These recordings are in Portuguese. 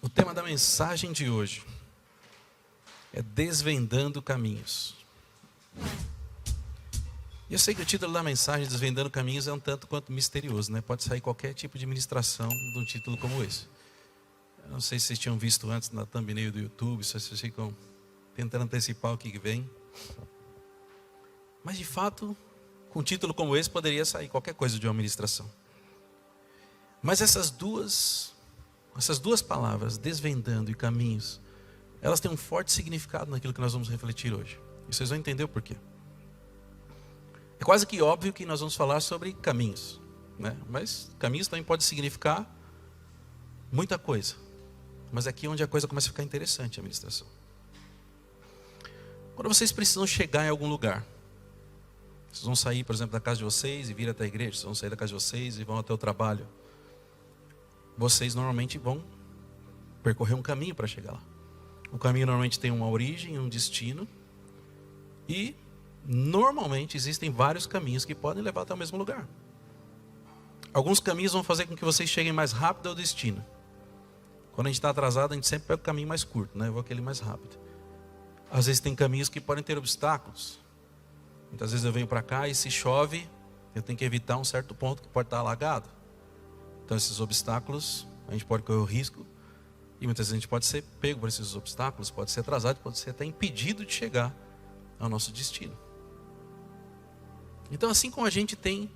O tema da mensagem de hoje é Desvendando Caminhos. E eu sei que o título da mensagem, Desvendando Caminhos, é um tanto quanto misterioso, né? Pode sair qualquer tipo de ministração de um título como esse. Eu não sei se vocês tinham visto antes na thumbnail do YouTube, se vocês ficam tentando antecipar o que vem. Mas de fato, com um título como esse, poderia sair qualquer coisa de uma ministração. Mas essas duas palavras, desvendando e caminhos, elas têm um forte significado naquilo que nós vamos refletir hoje. E vocês vão entender o porquê. É quase que óbvio que nós vamos falar sobre caminhos, né? Mas caminhos também pode significar muita coisa. Mas aqui é onde a coisa começa a ficar interessante, a ministração. Quando vocês precisam chegar em algum lugar, vocês vão sair, por exemplo, da casa de vocês e vir até a igreja, vocês vão sair da casa de vocês e vão até o trabalho. Vocês normalmente vão percorrer um caminho para chegar lá. O caminho normalmente tem uma origem, um destino. E normalmente existem vários caminhos que podem levar até o mesmo lugar. Alguns caminhos vão fazer com que vocês cheguem mais rápido ao destino. Quando a gente está atrasado, a gente sempre pega o caminho mais curto, né? Eu vou aquele mais rápido. Às vezes tem caminhos que podem ter obstáculos. Muitas vezes eu venho para cá e se chove, eu tenho que evitar um certo ponto que pode estar alagado. Então esses obstáculos, a gente pode correr o risco. E muitas vezes a gente pode ser pego por esses obstáculos, pode ser atrasado, pode ser até impedido de chegar ao nosso destino. Então assim como a gente tem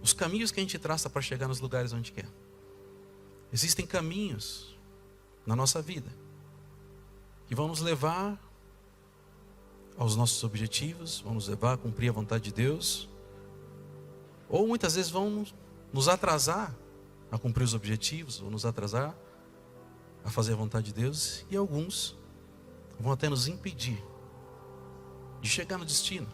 os caminhos que a gente traça para chegar nos lugares onde quer. Existem caminhos na nossa vida que vão nos levar aos nossos objetivos, vão nos levar a cumprir a vontade de Deus, ou muitas vezes vão nos atrasar a cumprir os objetivos, ou nos atrasar a fazer a vontade de Deus, e alguns vão até nos impedir de chegar no destino,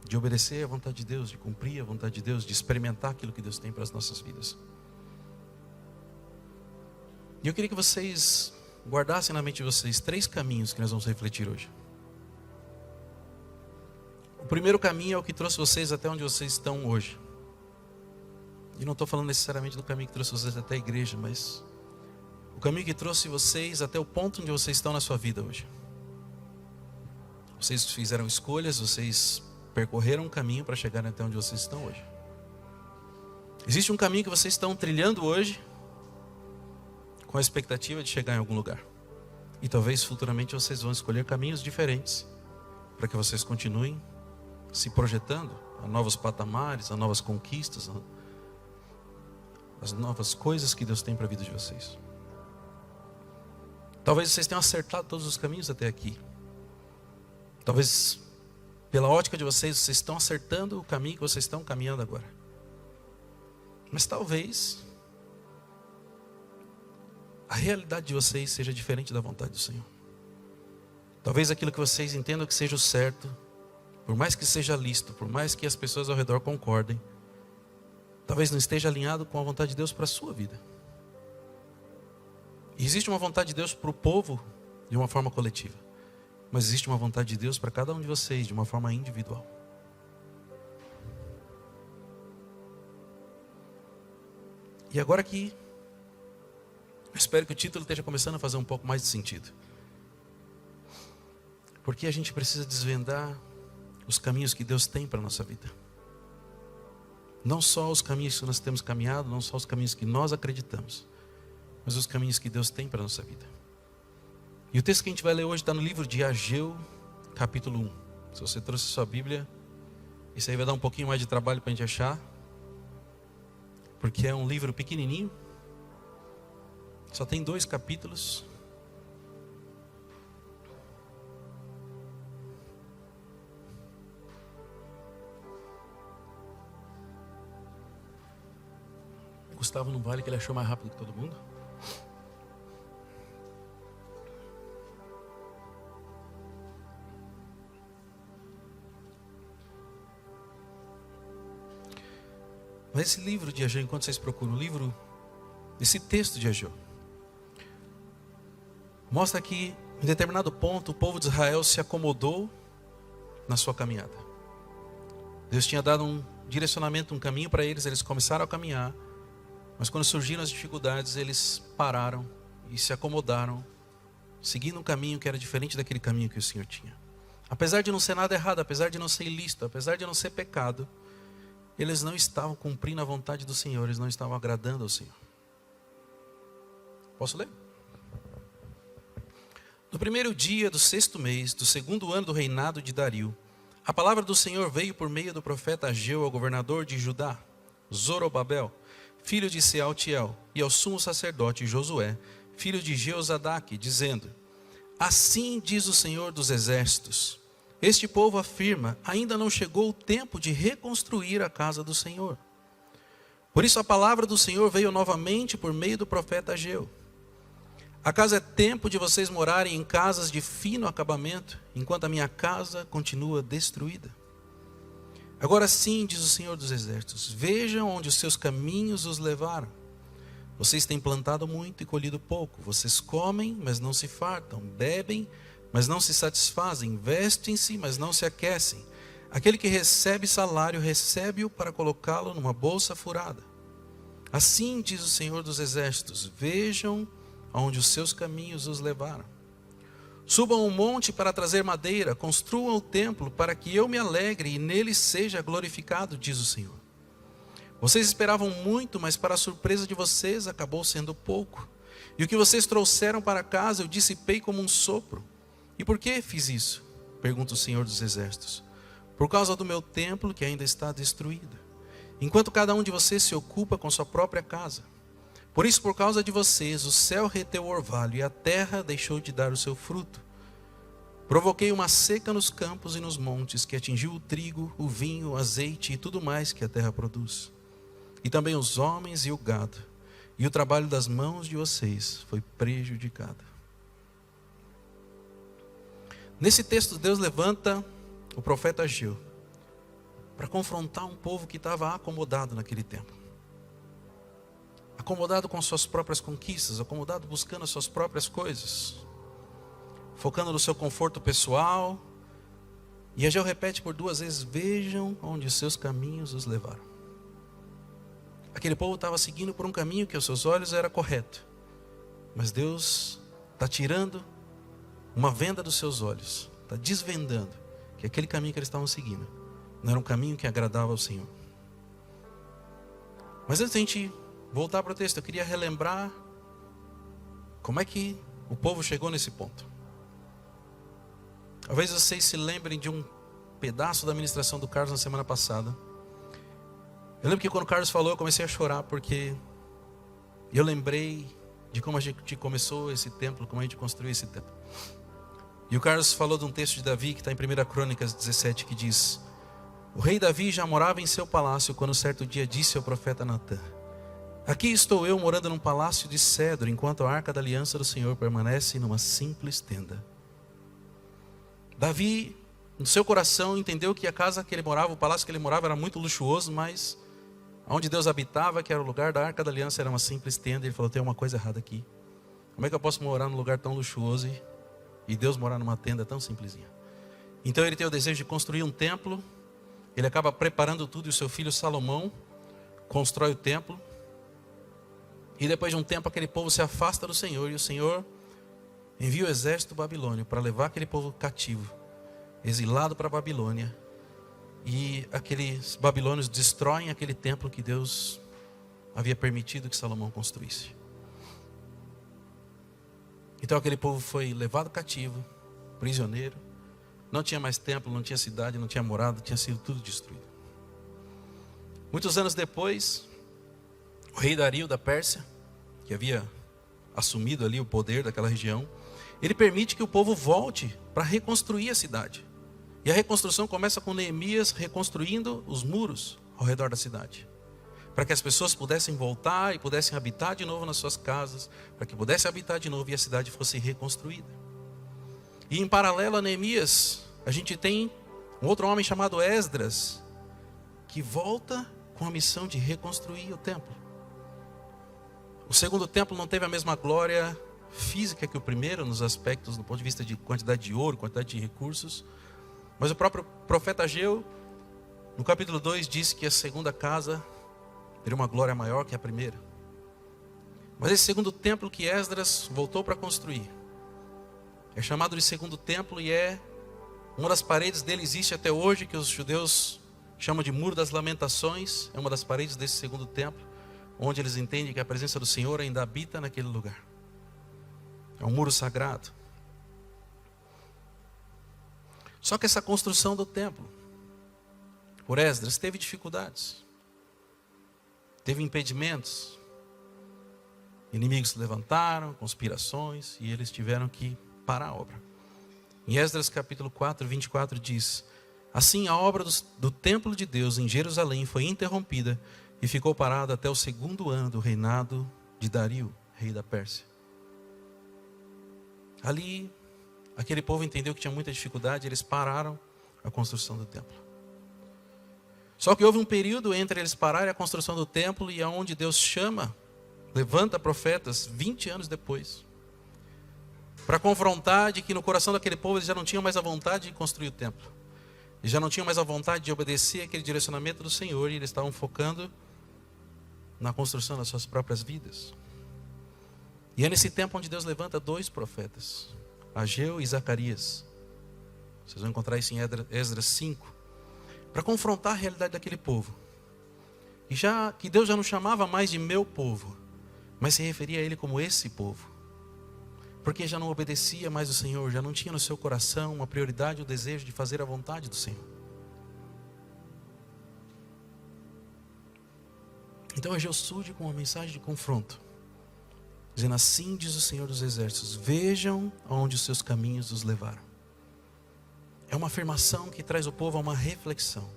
de obedecer a vontade de Deus, de cumprir a vontade de Deus, de experimentar aquilo que Deus tem para as nossas vidas. E eu queria que vocês guardassem na mente de vocês 3 caminhos que nós vamos refletir hoje. O primeiro caminho é o que trouxe vocês até onde vocês estão hoje. E não estou falando necessariamente do caminho que trouxe vocês até a igreja, mas o caminho que trouxe vocês até o ponto onde vocês estão na sua vida hoje. Vocês fizeram escolhas, vocês percorreram um caminho para chegar até onde vocês estão hoje. Existe um caminho que vocês estão trilhando hoje, com a expectativa de chegar em algum lugar. E talvez futuramente vocês vão escolher caminhos diferentes, para que vocês continuem se projetando a novos patamares, a novas conquistas, as novas coisas que Deus tem para a vida de vocês. Talvez vocês tenham acertado todos os caminhos até aqui. Talvez pela ótica de vocês estão acertando o caminho que vocês estão caminhando agora. Mas talvez a realidade de vocês seja diferente da vontade do Senhor. Talvez aquilo que vocês entendam que seja o certo, por mais que seja lícito, por mais que as pessoas ao redor concordem, talvez não esteja alinhado com a vontade de Deus para a sua vida. E existe uma vontade de Deus para o povo de uma forma coletiva, mas existe uma vontade de Deus para cada um de vocês de uma forma individual. E agora que eu espero que o título esteja começando a fazer um pouco mais de sentido. Porque a gente precisa desvendar os caminhos que Deus tem para a nossa vida. Não só os caminhos que nós temos caminhado, não só os caminhos que nós acreditamos, mas os caminhos que Deus tem para a nossa vida. E o texto que a gente vai ler hoje está no livro de Ageu, capítulo 1. Se você trouxe sua Bíblia, isso aí vai dar um pouquinho mais de trabalho para a gente achar, porque é um livro pequenininho. Só tem 2 capítulos. Gustavo não vale que ele achou mais rápido que todo mundo. Mas esse livro de Ageu, enquanto vocês procuram o livro, esse texto de Ageu, mostra que em determinado ponto o povo de Israel se acomodou na sua caminhada. Deus tinha dado um direcionamento, um caminho para eles, eles começaram a caminhar, mas quando surgiram as dificuldades, eles pararam e se acomodaram, seguindo um caminho que era diferente daquele caminho que o Senhor tinha. Apesar de não ser nada errado, apesar de não ser ilícito, apesar de não ser pecado, eles não estavam cumprindo a vontade do Senhor, eles não estavam agradando ao Senhor. Posso ler? No primeiro dia do 6º mês, do 2º ano do reinado de Dario, a palavra do Senhor veio por meio do profeta Ageu ao governador de Judá, Zorobabel, filho de Sealtiel, e ao sumo sacerdote Josué, filho de Jeozadaque, dizendo: assim diz o Senhor dos exércitos, este povo afirma, ainda não chegou o tempo de reconstruir a casa do Senhor. Por isso a palavra do Senhor veio novamente por meio do profeta Ageu. Acaso é tempo de vocês morarem em casas de fino acabamento, enquanto a minha casa continua destruída? Agora sim, diz o Senhor dos exércitos, vejam onde os seus caminhos os levaram. Vocês têm plantado muito e colhido pouco. Vocês comem, mas não se fartam. Bebem, mas não se satisfazem. Vestem-se, mas não se aquecem. Aquele que recebe salário, recebe-o para colocá-lo numa bolsa furada. Assim diz o Senhor dos exércitos, vejam aonde os seus caminhos os levaram. Subam um monte para trazer madeira, construam o templo para que eu me alegre e nele seja glorificado, diz o Senhor. Vocês esperavam muito, mas para a surpresa de vocês acabou sendo pouco. E o que vocês trouxeram para casa eu dissipei como um sopro. E por que fiz isso? Pergunta o Senhor dos exércitos. Por causa do meu templo que ainda está destruído, enquanto cada um de vocês se ocupa com sua própria casa. Por isso, por causa de vocês, o céu reteu o orvalho e a terra deixou de dar o seu fruto. Provoquei uma seca nos campos e nos montes, que atingiu o trigo, o vinho, o azeite e tudo mais que a terra produz. E também os homens e o gado. E o trabalho das mãos de vocês foi prejudicado. Nesse texto, Deus levanta o profeta Ageu para confrontar um povo que estava acomodado naquele tempo. Acomodado com suas próprias conquistas, acomodado buscando as suas próprias coisas, focando no seu conforto pessoal. E Ageu repete por 2 vezes, vejam onde os seus caminhos os levaram. Aquele povo estava seguindo por um caminho que aos seus olhos era correto, mas Deus está tirando uma venda dos seus olhos, está desvendando que aquele caminho que eles estavam seguindo não era um caminho que agradava ao Senhor. Mas antes de a gente voltar para o texto, eu queria relembrar como é que o povo chegou nesse ponto. Talvez vocês se lembrem de um pedaço da ministração do Carlos na semana passada. Eu lembro que quando o Carlos falou, eu comecei a chorar, porque eu lembrei de como a gente começou esse templo, como a gente construiu esse templo. E o Carlos falou de um texto de Davi, que está em 1 Crônicas 17, que diz: o rei Davi já morava em seu palácio, quando certo dia disse ao profeta Natã: aqui estou eu morando num palácio de cedro, enquanto a arca da aliança do Senhor permanece numa simples tenda. Davi, no seu coração, entendeu que a casa que ele morava, o palácio que ele morava era muito luxuoso, mas onde Deus habitava, que era o lugar da arca da aliança, era uma simples tenda. Ele falou, tem uma coisa errada aqui. Como é que eu posso morar num lugar tão luxuoso e Deus morar numa tenda tão simplesinha? Então ele tem o desejo de construir um templo. Ele acaba preparando tudo e o seu filho Salomão constrói o templo. E depois de um tempo aquele povo se afasta do Senhor, e o Senhor envia o exército babilônio para levar aquele povo cativo, exilado para a Babilônia. E aqueles babilônios destroem aquele templo que Deus havia permitido que Salomão construísse. Então aquele povo foi levado cativo, prisioneiro. Não tinha mais templo, não tinha cidade, não tinha morada, tinha sido tudo destruído. Muitos anos depois, o rei Dario da Pérsia, que havia assumido ali o poder daquela região, ele permite que o povo volte para reconstruir a cidade. E a reconstrução começa com Neemias reconstruindo os muros ao redor da cidade, para que as pessoas pudessem voltar e pudessem habitar de novo nas suas casas, para que pudessem habitar de novo e a cidade fosse reconstruída. E em paralelo a Neemias, a gente tem um outro homem chamado Esdras, que volta com a missão de reconstruir o templo. O segundo templo não teve a mesma glória física que o primeiro, nos aspectos do ponto de vista de quantidade de ouro, quantidade de recursos. Mas o próprio profeta Ageu, no capítulo 2, disse que a segunda casa teria uma glória maior que a primeira. Mas esse segundo templo que Esdras voltou para construir é chamado de segundo templo, e uma das paredes dele existe até hoje, que os judeus chamam de Muro das Lamentações. É uma das paredes desse segundo templo, onde eles entendem que a presença do Senhor ainda habita naquele lugar. É um muro sagrado. Só que essa construção do templo, por Esdras, teve dificuldades, teve impedimentos. Inimigos se levantaram, conspirações, e eles tiveram que parar a obra. Em Esdras capítulo 4, 24 diz: assim a obra do templo de Deus em Jerusalém foi interrompida e ficou parada até o segundo ano do reinado de Dario, rei da Pérsia. Ali, aquele povo entendeu que tinha muita dificuldade, eles pararam a construção do templo. Só que houve um período entre eles pararem a construção do templo e aonde Deus levanta profetas 20 anos depois, para confrontar de que no coração daquele povo eles já não tinham mais a vontade de construir o templo. Eles já não tinham mais a vontade de obedecer aquele direcionamento do Senhor, e eles estavam focando na construção das suas próprias vidas. E é nesse tempo onde Deus levanta 2 profetas, Ageu e Zacarias. Vocês vão encontrar isso em Esdras 5, para confrontar a realidade daquele povo. E que Deus já não chamava mais de meu povo, mas se referia a ele como esse povo. Porque já não obedecia mais o Senhor, já não tinha no seu coração uma prioridade, o desejo de fazer a vontade do Senhor. Então Ageu surge com uma mensagem de confronto, dizendo: assim diz o Senhor dos Exércitos, vejam aonde os seus caminhos os levaram. É uma afirmação que traz o povo a uma reflexão.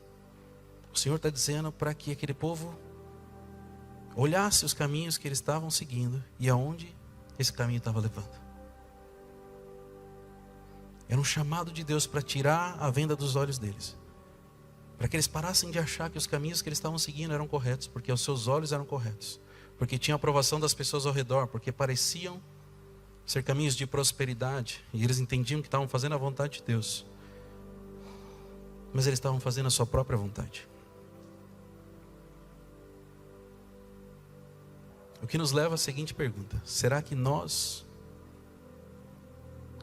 O Senhor está dizendo para que aquele povo olhasse os caminhos que eles estavam seguindo e aonde esse caminho estava levando. Era um chamado de Deus para tirar a venda dos olhos deles, para que eles parassem de achar que os caminhos que eles estavam seguindo eram corretos, porque os seus olhos eram corretos, porque tinha a aprovação das pessoas ao redor, porque pareciam ser caminhos de prosperidade, e eles entendiam que estavam fazendo a vontade de Deus, mas eles estavam fazendo a sua própria vontade. O que nos leva à seguinte pergunta: será que nós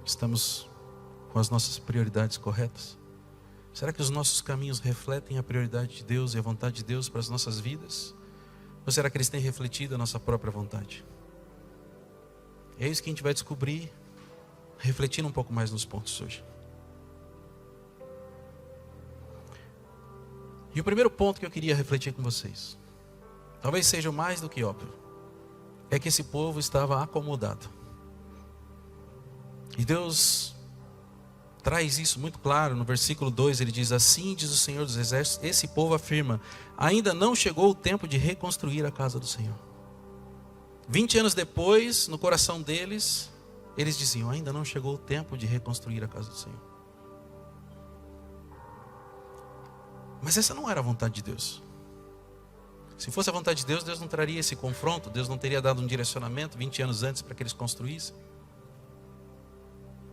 estamos com as nossas prioridades corretas? Será que os nossos caminhos refletem a prioridade de Deus e a vontade de Deus para as nossas vidas? Ou será que eles têm refletido a nossa própria vontade? É isso que a gente vai descobrir, refletindo um pouco mais nos pontos hoje. E o primeiro ponto que eu queria refletir com vocês, talvez seja o mais do que óbvio, é que esse povo estava acomodado. E Deus traz isso muito claro no versículo 2, ele diz: assim diz o Senhor dos Exércitos, esse povo afirma, ainda não chegou o tempo de reconstruir a casa do Senhor. 20 anos depois, no coração deles, eles diziam: ainda não chegou o tempo de reconstruir a casa do Senhor. Mas essa não era a vontade de Deus. Se fosse a vontade de Deus, Deus não traria esse confronto, Deus não teria dado um direcionamento 20 anos antes para que eles construíssem.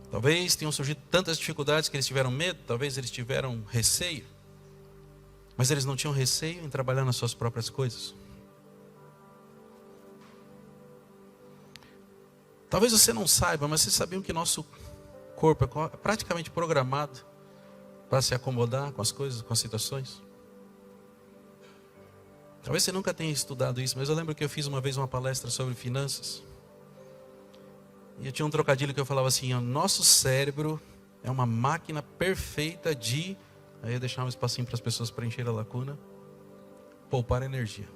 Talvez tenham surgido tantas dificuldades que eles tiveram medo, talvez eles tiveram receio, mas eles não tinham receio em trabalhar nas suas próprias coisas. Talvez você não saiba, mas vocês sabiam que nosso corpo é praticamente programado para se acomodar com as coisas, com as situações? Talvez você nunca tenha estudado isso, mas eu lembro que eu fiz uma vez uma palestra sobre finanças. E eu tinha um trocadilho que eu falava assim: o nosso cérebro é uma máquina perfeita de... Aí eu deixava um espacinho para as pessoas preencherem a lacuna. Poupar energia.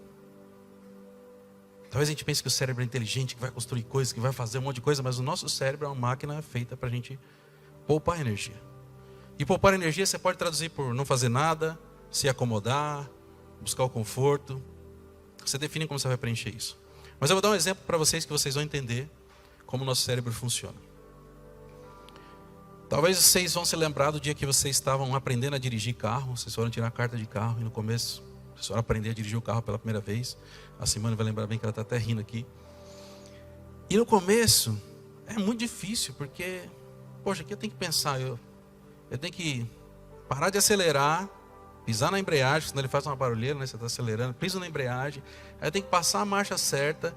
Talvez a gente pense que o cérebro é inteligente, que vai construir coisas, que vai fazer um monte de coisa, mas o nosso cérebro é uma máquina feita para a gente poupar energia. E poupar energia você pode traduzir por não fazer nada, se acomodar, buscar o conforto. Você define como você vai preencher isso. Mas eu vou dar um exemplo para vocês que vocês vão entender como o nosso cérebro funciona. Talvez vocês vão se lembrar do dia que vocês estavam aprendendo a dirigir carro. Vocês foram tirar a carta de carro e no começo vocês foram aprender a dirigir o carro pela primeira vez. A Simone vai lembrar bem que ela está até rindo aqui. E no começo é muito difícil, porque poxa, aqui eu tenho que pensar, eu tenho que parar de acelerar, pisar na embreagem, senão ele faz uma barulheira, né? Você está acelerando, pisa na embreagem, aí eu tenho que passar a marcha certa,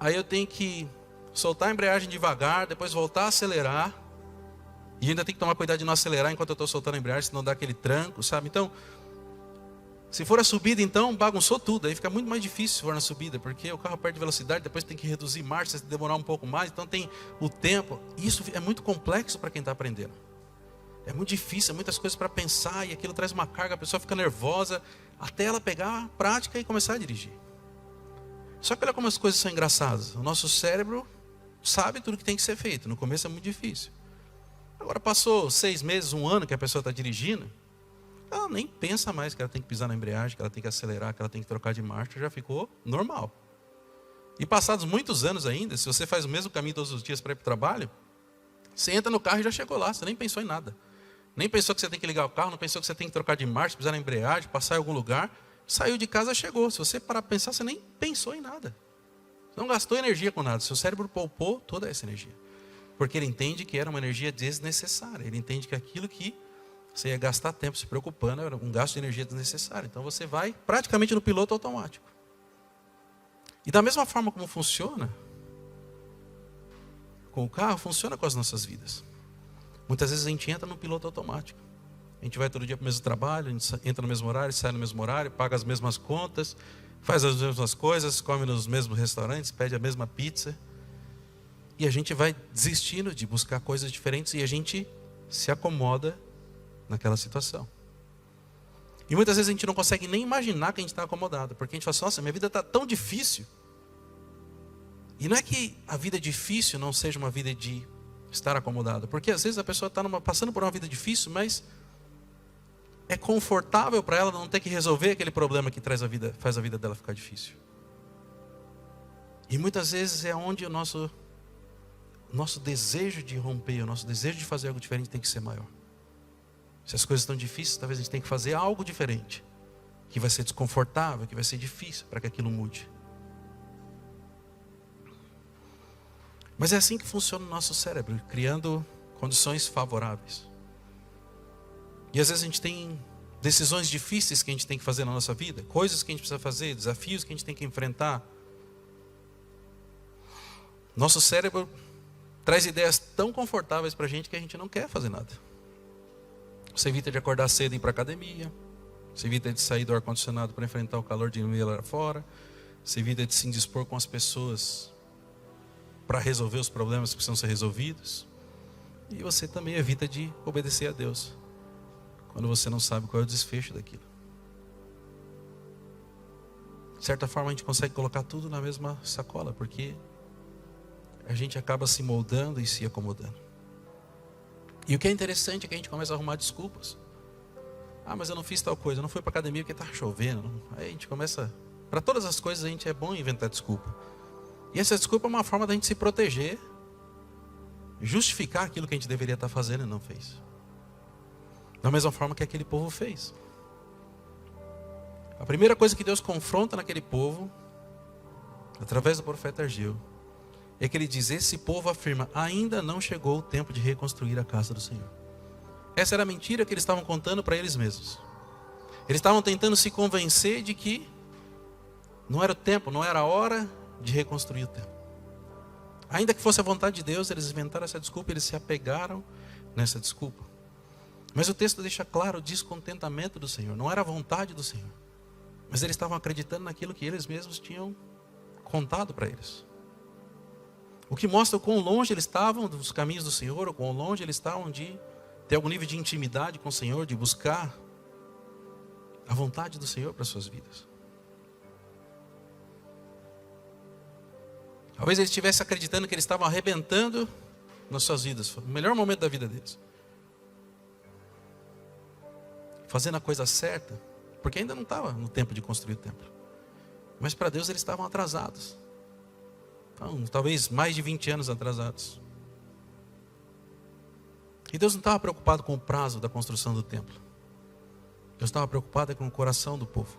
Aí eu tenho que soltar a embreagem devagar, depois voltar a acelerar. E ainda tem que tomar cuidado de não acelerar enquanto eu estou soltando a embreagem, senão dá aquele tranco, sabe? Então, se for a subida, então bagunçou tudo. Aí fica muito mais difícil se for na subida, porque o carro perde velocidade, depois tem que reduzir marcha, se demorar um pouco mais. Então tem o tempo. Isso é muito complexo para quem está aprendendo. É muito difícil, é muitas coisas para pensar, e aquilo traz uma carga, a pessoa fica nervosa, até ela pegar a prática e começar a dirigir. Só que olha como as coisas são engraçadas. O nosso cérebro sabe tudo que tem que ser feito. No começo é muito difícil. Agora passou 6 meses, 1 ano que a pessoa está dirigindo, ela nem pensa mais que ela tem que pisar na embreagem, que ela tem que acelerar, que ela tem que trocar de marcha, já ficou normal. E passados muitos anos ainda, se você faz o mesmo caminho todos os dias para ir para o trabalho, você entra no carro e já chegou lá, você nem pensou em nada. Nem pensou que você tem que ligar o carro, não pensou que você tem que trocar de marcha, pisar na embreagem, passar em algum lugar. Saiu de casa, chegou. Se você parar para pensar, você nem pensou em nada. Você não gastou energia com nada. Seu cérebro poupou toda essa energia. Porque ele entende que era uma energia desnecessária. Ele entende que aquilo que você ia gastar tempo se preocupando era um gasto de energia desnecessário. Então você vai praticamente no piloto automático. E da mesma forma como funciona com o carro, funciona com as nossas vidas. Muitas vezes a gente entra no piloto automático. A gente vai todo dia para o mesmo trabalho, a gente entra no mesmo horário, sai no mesmo horário, paga as mesmas contas, faz as mesmas coisas, come nos mesmos restaurantes, pede a mesma pizza. E a gente vai desistindo de buscar coisas diferentes e a gente se acomoda naquela situação. E muitas vezes a gente não consegue nem imaginar que a gente está acomodado, porque a gente fala assim, nossa, minha vida está tão difícil. E não é que a vida difícil não seja uma vida de estar acomodado, porque às vezes a pessoa está passando por uma vida difícil, mas é confortável para ela não ter que resolver aquele problema que faz a vida dela ficar difícil. E muitas vezes é onde o nosso desejo de romper, o nosso desejo de fazer algo diferente tem que ser maior. Se as coisas estão difíceis, talvez a gente tenha que fazer algo diferente, que vai ser desconfortável, que vai ser difícil para que aquilo mude. Mas é assim que funciona o nosso cérebro, criando condições favoráveis. E às vezes a gente tem decisões difíceis que a gente tem que fazer na nossa vida, coisas que a gente precisa fazer, desafios que a gente tem que enfrentar. Nosso cérebro traz ideias tão confortáveis para a gente que a gente não quer fazer nada. Você evita de acordar cedo e ir para a academia. Você evita de sair do ar-condicionado para enfrentar o calor de ir lá fora. Você evita de se indispor com as pessoas para resolver os problemas que precisam ser resolvidos. E você também evita de obedecer a Deus quando você não sabe qual é o desfecho daquilo. De certa forma a gente consegue colocar tudo na mesma sacola, porque a gente acaba se moldando e se acomodando. E o que é interessante é que a gente começa a arrumar desculpas. Ah, mas eu não fiz tal coisa, eu não fui para a academia porque estava chovendo. Aí a gente começa, para todas as coisas a gente é bom inventar desculpa. E essa desculpa é uma forma da gente se proteger, justificar aquilo que a gente deveria estar fazendo e não fez. Da mesma forma que aquele povo fez. A primeira coisa que Deus confronta naquele povo, através do profeta Ageu, é que ele diz, esse povo afirma, ainda não chegou o tempo de reconstruir a casa do Senhor. Essa era a mentira que eles estavam contando para eles mesmos. Eles estavam tentando se convencer de que não era o tempo, não era a hora de reconstruir o templo. Ainda que fosse a vontade de Deus, eles inventaram essa desculpa, eles se apegaram nessa desculpa. Mas o texto deixa claro o descontentamento do Senhor, não era a vontade do Senhor. Mas eles estavam acreditando naquilo que eles mesmos tinham contado para eles. O que mostra o quão longe eles estavam dos caminhos do Senhor, o quão longe eles estavam de ter algum nível de intimidade com o Senhor, de buscar a vontade do Senhor para as suas vidas. Talvez eles estivessem acreditando que eles estavam arrebentando nas suas vidas. Foi o melhor momento da vida deles. Fazendo a coisa certa, porque ainda não estava no tempo de construir o templo. Mas para Deus eles estavam atrasados. Então, talvez mais de 20 anos atrasados. E Deus não estava preocupado com o prazo da construção do templo. Deus estava preocupado com o coração do povo,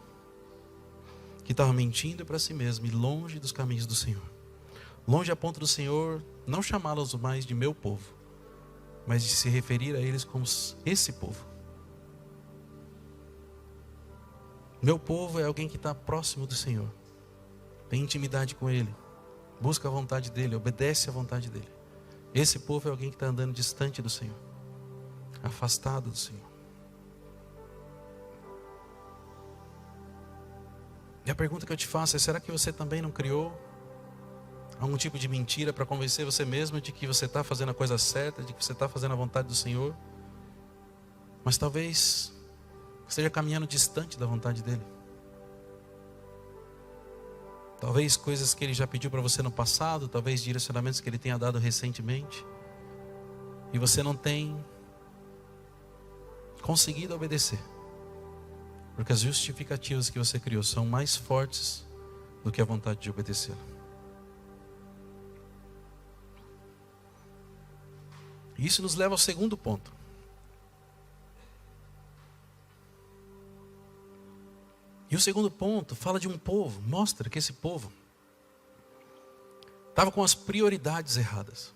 que estava mentindo para si mesmo e longe dos caminhos do Senhor. Longe a ponto do Senhor não chamá-los mais de meu povo, mas de se referir a eles como esse povo. Meu povo é alguém que está próximo do Senhor, tem intimidade com Ele, busca a vontade dEle, obedece à vontade dEle. Esse povo é alguém que está andando distante do Senhor, afastado do Senhor. E a pergunta que eu te faço é: será que você também não criou algum tipo de mentira para convencer você mesmo de que você está fazendo a coisa certa, de que você está fazendo a vontade do Senhor, mas talvez esteja caminhando distante da vontade dEle? Talvez coisas que Ele já pediu para você no passado, talvez direcionamentos que Ele tenha dado recentemente, e você não tem conseguido obedecer, porque as justificativas que você criou são mais fortes do que a vontade de obedecer. Isso nos leva ao segundo ponto. E o segundo ponto fala de um povo, mostra que esse povo estava com as prioridades erradas.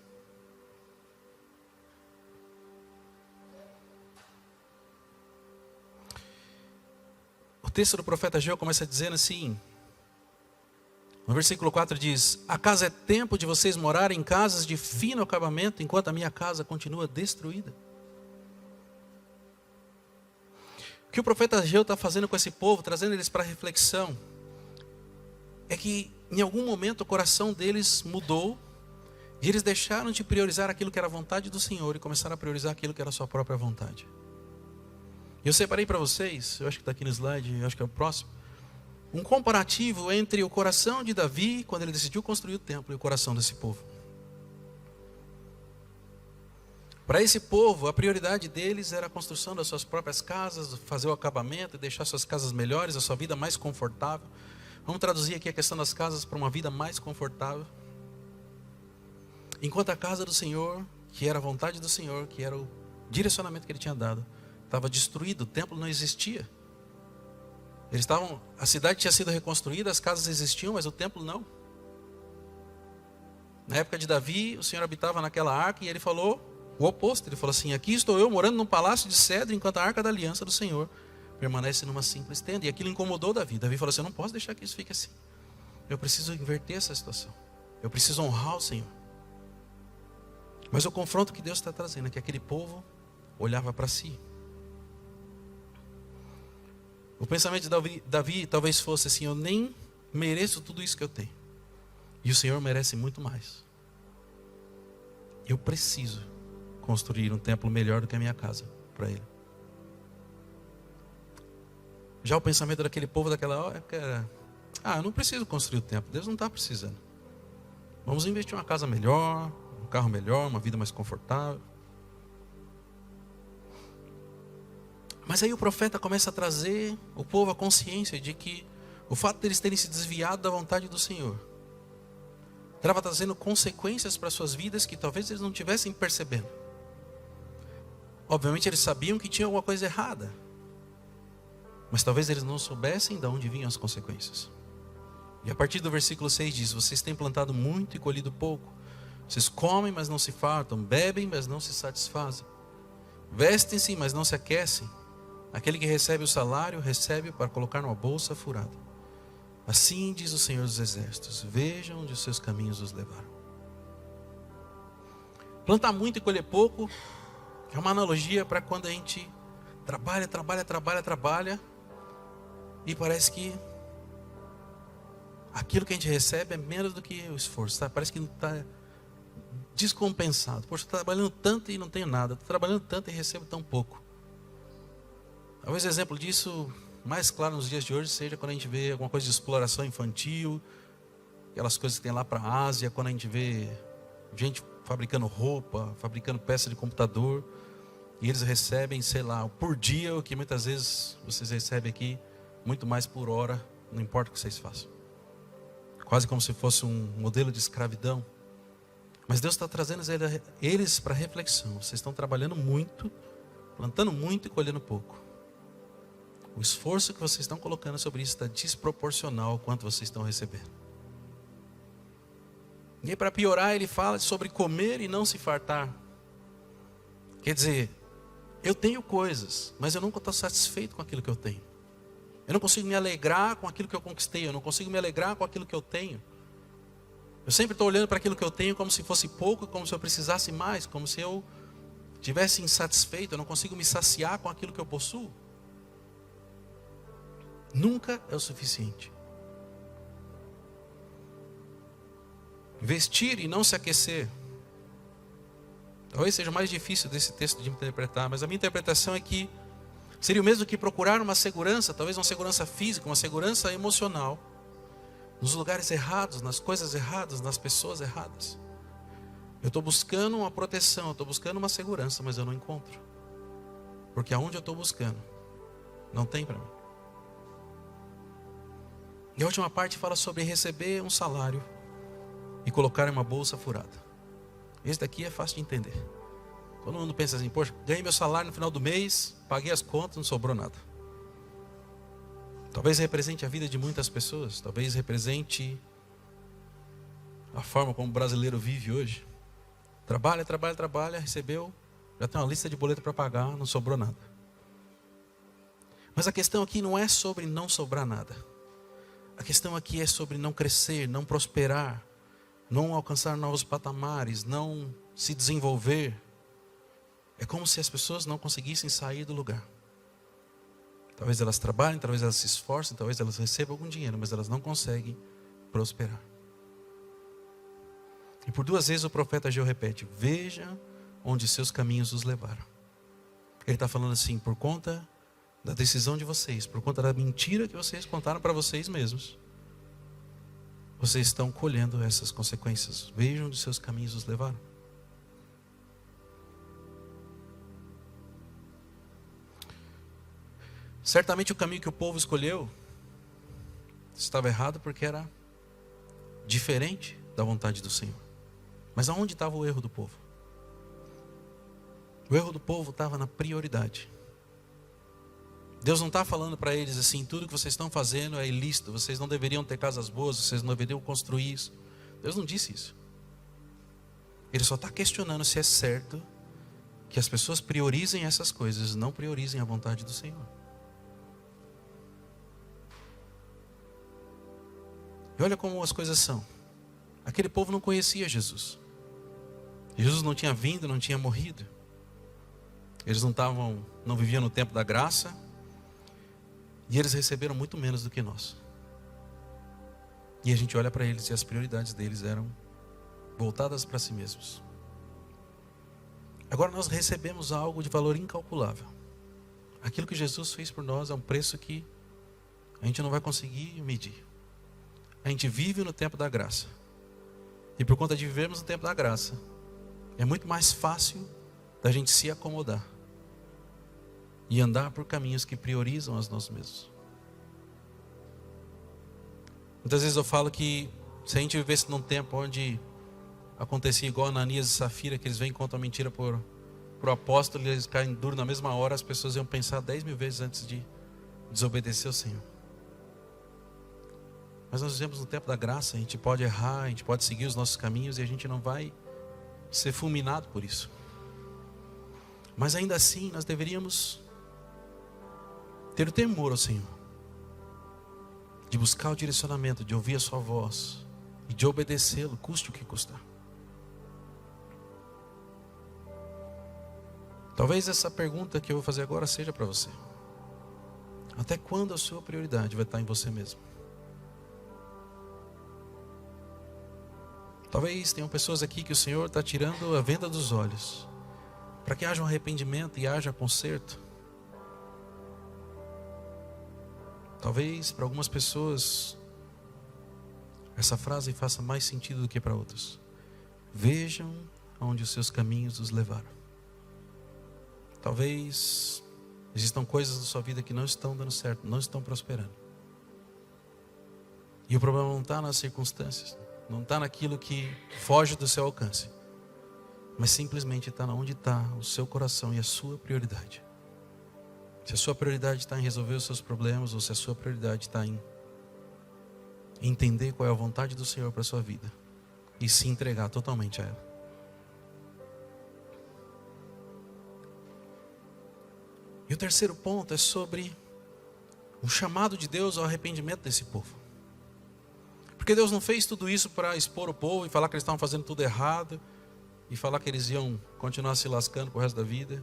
O texto do profeta Ageu começa dizendo assim, no versículo 4 diz: acaso é tempo de vocês morarem em casas de fino acabamento, enquanto a minha casa continua destruída? O que o profeta Ageu está fazendo com esse povo, trazendo eles para reflexão, é que em algum momento o coração deles mudou, e eles deixaram de priorizar aquilo que era a vontade do Senhor e começaram a priorizar aquilo que era a sua própria vontade. Eu separei para vocês, eu acho que está aqui no slide, eu acho que é o próximo, um comparativo entre o coração de Davi, quando ele decidiu construir o templo, e o coração desse povo. Para esse povo, a prioridade deles era a construção das suas próprias casas, fazer o acabamento, deixar suas casas melhores, a sua vida mais confortável. Vamos traduzir aqui a questão das casas para uma vida mais confortável. Enquanto a casa do Senhor, que era a vontade do Senhor, que era o direcionamento que Ele tinha dado, estava destruído, o templo não existia. A cidade tinha sido reconstruída, as casas existiam, mas o templo não. Na época de Davi, o Senhor habitava naquela arca e Ele falou o oposto. Ele falou assim: aqui estou eu morando num palácio de cedro, enquanto a arca da aliança do Senhor permanece numa simples tenda. E aquilo incomodou Davi. Davi falou assim: eu não posso deixar que isso fique assim. Eu preciso inverter essa situação. Eu preciso honrar o Senhor. Mas o confronto que Deus está trazendo é que aquele povo olhava para si. O pensamento de Davi talvez fosse assim: eu nem mereço tudo isso que eu tenho, e o Senhor merece muito mais. Eu preciso construir um templo melhor do que a minha casa para Ele. Já o pensamento daquele povo daquela hora era: eu não preciso construir o templo, Deus não está precisando. Vamos investir em uma casa melhor, um carro melhor, uma vida mais confortável. Mas aí o profeta começa a trazer o povo à consciência de que o fato deles terem se desviado da vontade do Senhor estava trazendo consequências para suas vidas que talvez eles não estivessem percebendo. Obviamente eles sabiam que tinha alguma coisa errada, mas talvez eles não soubessem de onde vinham as consequências. E a partir do versículo 6 diz: vocês têm plantado muito e colhido pouco. Vocês comem, mas não se fartam. Bebem, mas não se satisfazem. Vestem-se, mas não se aquecem. Aquele que recebe o salário, recebe para colocar numa bolsa furada. Assim diz o Senhor dos Exércitos: vejam onde os seus caminhos os levaram. Plantar muito e colher pouco é uma analogia para quando a gente trabalha, e parece que aquilo que a gente recebe é menos do que o esforço, tá? Parece que não está descompensado. Poxa, estou trabalhando tanto e não tenho nada. Estou trabalhando tanto e recebo tão pouco. Talvez o exemplo disso mais claro nos dias de hoje seja quando a gente vê alguma coisa de exploração infantil, aquelas coisas que tem lá para a Ásia, quando a gente vê gente fabricando roupa, fabricando peça de computador, e eles recebem, sei lá, por dia, o que muitas vezes vocês recebem aqui, muito mais por hora, não importa o que vocês façam. Quase como se fosse um modelo de escravidão. Mas Deus está trazendo eles para reflexão. Vocês estão trabalhando muito, plantando muito e colhendo pouco. O esforço que vocês estão colocando sobre isso está desproporcional ao quanto vocês estão recebendo. E aí, para piorar, ele fala sobre comer e não se fartar. Quer dizer, eu tenho coisas, mas eu nunca estou satisfeito com aquilo que eu tenho. Eu não consigo me alegrar com aquilo que eu conquistei. Eu não consigo me alegrar com aquilo que eu tenho. Eu sempre estou olhando para aquilo que eu tenho como se fosse pouco, como se eu precisasse mais, como se eu estivesse insatisfeito, eu não consigo me saciar com aquilo que eu possuo. Nunca é o suficiente. Vestir e não se aquecer. Talvez seja mais difícil desse texto de interpretar, mas a minha interpretação é que seria o mesmo que procurar uma segurança, talvez uma segurança física, uma segurança emocional, nos lugares errados, nas coisas erradas, nas pessoas erradas. Eu estou buscando uma proteção, eu estou buscando uma segurança, mas eu não encontro. Porque aonde eu estou buscando, não tem para mim. E a última parte fala sobre receber um salário e colocar em uma bolsa furada. Esse daqui é fácil de entender. Todo mundo pensa assim, poxa, ganhei meu salário no final do mês, paguei as contas, não sobrou nada. Talvez represente a vida de muitas pessoas, talvez represente a forma como o brasileiro vive hoje. Trabalha, trabalha, trabalha, recebeu, já tem uma lista de boleto para pagar, não sobrou nada. Mas a questão aqui não é sobre não sobrar nada. A questão aqui é sobre não crescer, não prosperar, não alcançar novos patamares, não se desenvolver. É como se as pessoas não conseguissem sair do lugar. Talvez elas trabalhem, talvez elas se esforcem, talvez elas recebam algum dinheiro, mas elas não conseguem prosperar. E por 2 vezes o profeta Ageu repete: veja onde seus caminhos os levaram. Ele está falando assim, por conta da decisão de vocês, por conta da mentira que vocês contaram para vocês mesmos, vocês estão colhendo essas consequências. Vejam onde seus caminhos os levaram. Certamente o caminho que o povo escolheu estava errado porque era diferente da vontade do Senhor. Mas aonde estava o erro do povo? O erro do povo estava na prioridade. Deus não está falando para eles assim, tudo que vocês estão fazendo é ilícito, vocês não deveriam ter casas boas, vocês não deveriam construir isso. Deus não disse isso. Ele só está questionando se é certo que as pessoas priorizem essas coisas, não priorizem a vontade do Senhor. E olha como as coisas são. Aquele povo não conhecia Jesus. Jesus não tinha vindo, não tinha morrido. Eles não viviam no tempo da graça. E eles receberam muito menos do que nós. E a gente olha para eles e as prioridades deles eram voltadas para si mesmos. Agora nós recebemos algo de valor incalculável. Aquilo que Jesus fez por nós é um preço que a gente não vai conseguir medir. A gente vive no tempo da graça. E por conta de vivermos no tempo da graça, é muito mais fácil da gente se acomodar e andar por caminhos que priorizam a nós mesmos. Muitas vezes eu falo que se a gente vivesse num tempo onde acontecia igual Ananias e Safira, que eles vêm e contam a mentira por apóstolo e eles caem duro na mesma hora, as pessoas iam pensar 10.000 vezes antes de desobedecer ao Senhor. Mas nós vivemos no tempo da graça, a gente pode errar, a gente pode seguir os nossos caminhos e a gente não vai ser fulminado por isso. Mas ainda assim nós deveríamos ter o temor ao Senhor, de buscar o direcionamento, de ouvir a sua voz e de obedecê-lo, custe o que custar. Talvez essa pergunta que eu vou fazer agora seja para você: até quando a sua prioridade vai estar em você mesmo? Talvez tenham pessoas aqui que o Senhor está tirando a venda dos olhos, para que haja um arrependimento e haja conserto. Talvez para algumas pessoas essa frase faça mais sentido do que para outras. Vejam aonde os seus caminhos os levaram. Talvez existam coisas na sua vida que não estão dando certo, não estão prosperando. E o problema não está nas circunstâncias, não está naquilo que foge do seu alcance, mas simplesmente está onde está o seu coração e a sua prioridade. Se a sua prioridade está em resolver os seus problemas, ou se a sua prioridade está em entender qual é a vontade do Senhor para a sua vida e se entregar totalmente a ela. E o terceiro ponto é sobre o chamado de Deus ao arrependimento desse povo. Porque Deus não fez tudo isso para expor o povo e falar que eles estavam fazendo tudo errado e falar que eles iam continuar se lascando pro resto da vida.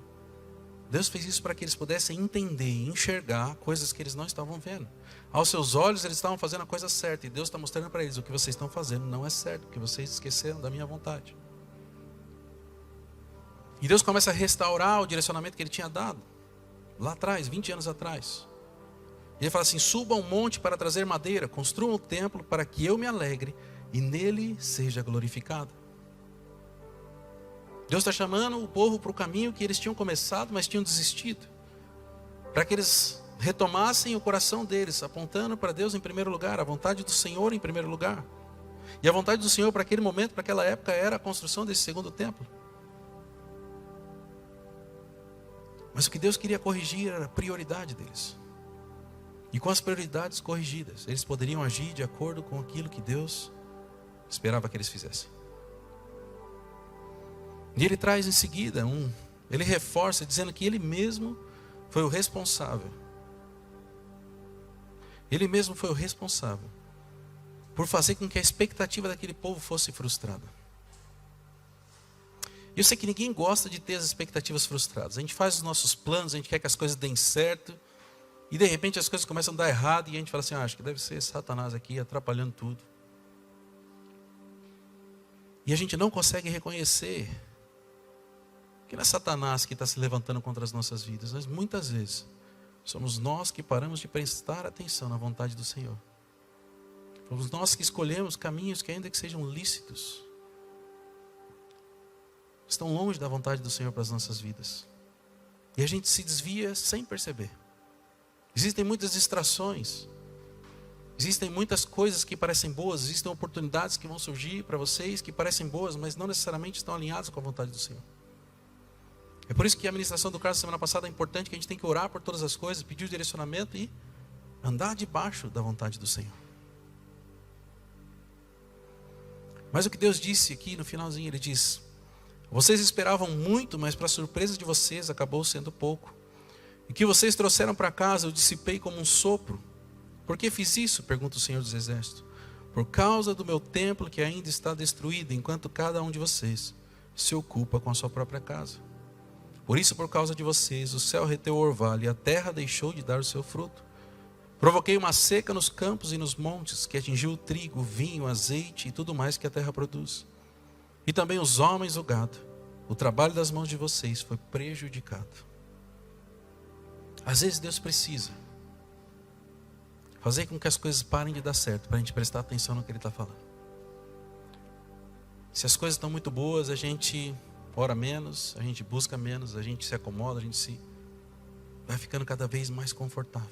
Deus fez isso para que eles pudessem entender e enxergar coisas que eles não estavam vendo. Aos seus olhos eles estavam fazendo a coisa certa, e Deus está mostrando para eles: o que vocês estão fazendo não é certo, porque vocês esqueceram da minha vontade. E Deus começa a restaurar o direcionamento que Ele tinha dado lá atrás, 20 anos atrás. E Ele fala assim: subam um monte para trazer madeira, construam um templo para que eu me alegre e nele seja glorificado. Deus está chamando o povo para o caminho que eles tinham começado, mas tinham desistido, para que eles retomassem o coração deles, apontando para Deus em primeiro lugar, a vontade do Senhor em primeiro lugar. E a vontade do Senhor para aquele momento, para aquela época, era a construção desse segundo templo. Mas o que Deus queria corrigir era a prioridade deles. E com as prioridades corrigidas, eles poderiam agir de acordo com aquilo que Deus esperava que eles fizessem. E Ele traz em seguida Ele reforça dizendo que Ele mesmo foi o responsável. Ele mesmo foi o responsável por fazer com que a expectativa daquele povo fosse frustrada. E eu sei que ninguém gosta de ter as expectativas frustradas. A gente faz os nossos planos, a gente quer que as coisas deem certo, e de repente as coisas começam a dar errado, e a gente fala assim: acho que deve ser Satanás aqui atrapalhando tudo. E a gente não consegue reconhecer que não é Satanás que está se levantando contra as nossas vidas, mas muitas vezes somos nós que paramos de prestar atenção na vontade do Senhor. Somos nós que escolhemos caminhos que, ainda que sejam lícitos, estão longe da vontade do Senhor para as nossas vidas. E a gente se desvia sem perceber. Existem muitas distrações. Existem muitas coisas que parecem boas. Existem oportunidades que vão surgir para vocês que parecem boas, mas não necessariamente estão alinhadas com a vontade do Senhor. É por isso que a ministração do Carlos semana passada é importante, que a gente tem que orar por todas as coisas, pedir o direcionamento e andar debaixo da vontade do Senhor. Mas o que Deus disse aqui no finalzinho, Ele diz: vocês esperavam muito, mas para surpresa de vocês acabou sendo pouco. E o que vocês trouxeram para casa eu dissipei como um sopro. Por que fiz isso? Pergunta o Senhor dos Exércitos. Por causa do meu templo que ainda está destruído, enquanto cada um de vocês se ocupa com a sua própria casa. Por isso, por causa de vocês, o céu reteu o orvalho e a terra deixou de dar o seu fruto. Provoquei uma seca nos campos e nos montes, que atingiu o trigo, o vinho, o azeite e tudo mais que a terra produz. E também os homens e o gado. O trabalho das mãos de vocês foi prejudicado. Às vezes Deus precisa fazer com que as coisas parem de dar certo, para a gente prestar atenção no que Ele está falando. Se as coisas estão muito boas, a gente ora menos, a gente busca menos, a gente se acomoda, a gente vai ficando cada vez mais confortável.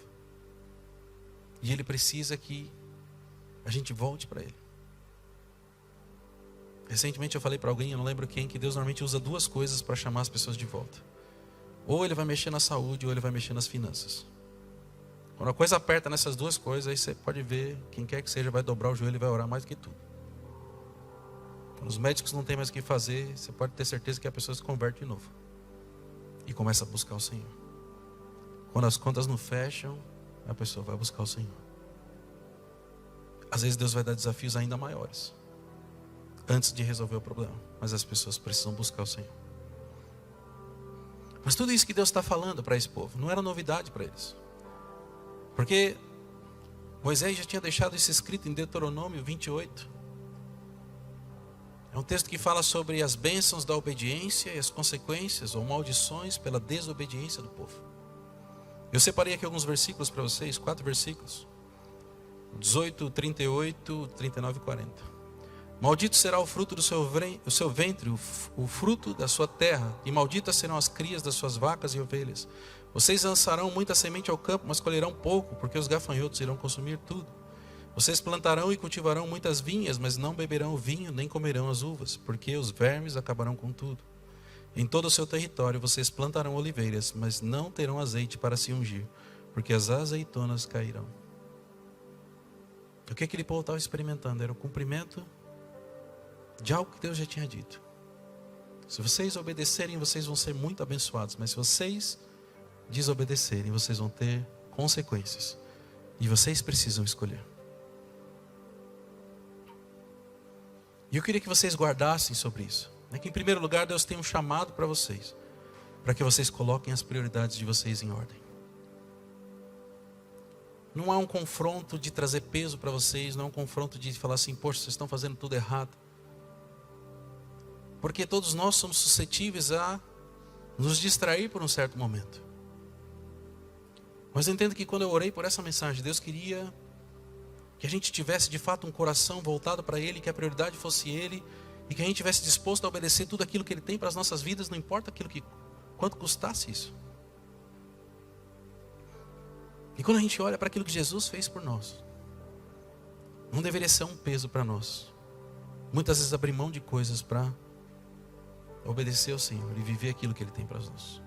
E Ele precisa que a gente volte para Ele. Recentemente eu falei para alguém, eu não lembro quem, que Deus normalmente usa duas coisas para chamar as pessoas de volta. Ou Ele vai mexer na saúde, ou Ele vai mexer nas finanças. Quando a coisa aperta nessas duas coisas, aí você pode ver, quem quer que seja vai dobrar o joelho e vai orar mais do que tudo. Quando os médicos não têm mais o que fazer, você pode ter certeza que a pessoa se converte de novo. E começa a buscar o Senhor. Quando as contas não fecham, a pessoa vai buscar o Senhor. Às vezes Deus vai dar desafios ainda maiores, antes de resolver o problema. Mas as pessoas precisam buscar o Senhor. Mas tudo isso que Deus está falando para esse povo, não era novidade para eles. Porque Moisés já tinha deixado isso escrito em Deuteronômio 28. É um texto que fala sobre as bênçãos da obediência e as consequências ou maldições pela desobediência do povo. Eu separei aqui alguns versículos para vocês, 4 versículos. 18, 38, 39 e 40. Maldito será o fruto do seu ventre, o fruto da sua terra, e malditas serão as crias das suas vacas e ovelhas. Vocês lançarão muita semente ao campo, mas colherão pouco, porque os gafanhotos irão consumir tudo. Vocês plantarão e cultivarão muitas vinhas, mas não beberão o vinho, nem comerão as uvas, porque os vermes acabarão com tudo. Em todo o seu território vocês plantarão oliveiras, mas não terão azeite para se ungir, porque as azeitonas cairão. O que aquele povo estava experimentando era o cumprimento de algo que Deus já tinha dito. Se vocês obedecerem, vocês vão ser muito abençoados, mas se vocês desobedecerem, vocês vão ter consequências. E vocês precisam escolher. E eu queria que vocês guardassem sobre isso. É que em primeiro lugar Deus tem um chamado para vocês, para que vocês coloquem as prioridades de vocês em ordem. Não há um confronto de trazer peso para vocês, não é um confronto de falar assim, poxa, vocês estão fazendo tudo errado. Porque todos nós somos suscetíveis a nos distrair por um certo momento. Mas eu entendo que quando eu orei por essa mensagem, Deus queria que a gente tivesse de fato um coração voltado para Ele, que a prioridade fosse Ele, e que a gente tivesse disposto a obedecer tudo aquilo que Ele tem para as nossas vidas, não importa quanto custasse isso. E quando a gente olha para aquilo que Jesus fez por nós, não deveria ser um peso para nós. Muitas vezes abrir mão de coisas para obedecer ao Senhor e viver aquilo que Ele tem para nós.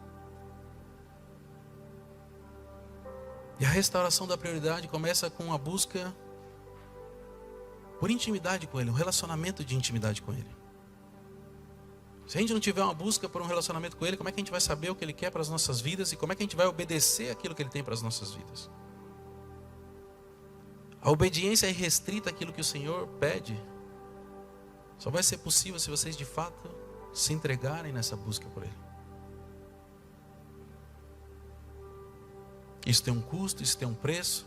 E a restauração da prioridade começa com a busca por intimidade com Ele, um relacionamento de intimidade com Ele. Se a gente não tiver uma busca por um relacionamento com Ele, como é que a gente vai saber o que Ele quer para as nossas vidas e como é que a gente vai obedecer aquilo que Ele tem para as nossas vidas? A obediência irrestrita àquilo que o Senhor pede só vai ser possível se vocês de fato se entregarem nessa busca por Ele. Isso tem um custo, isso tem um preço.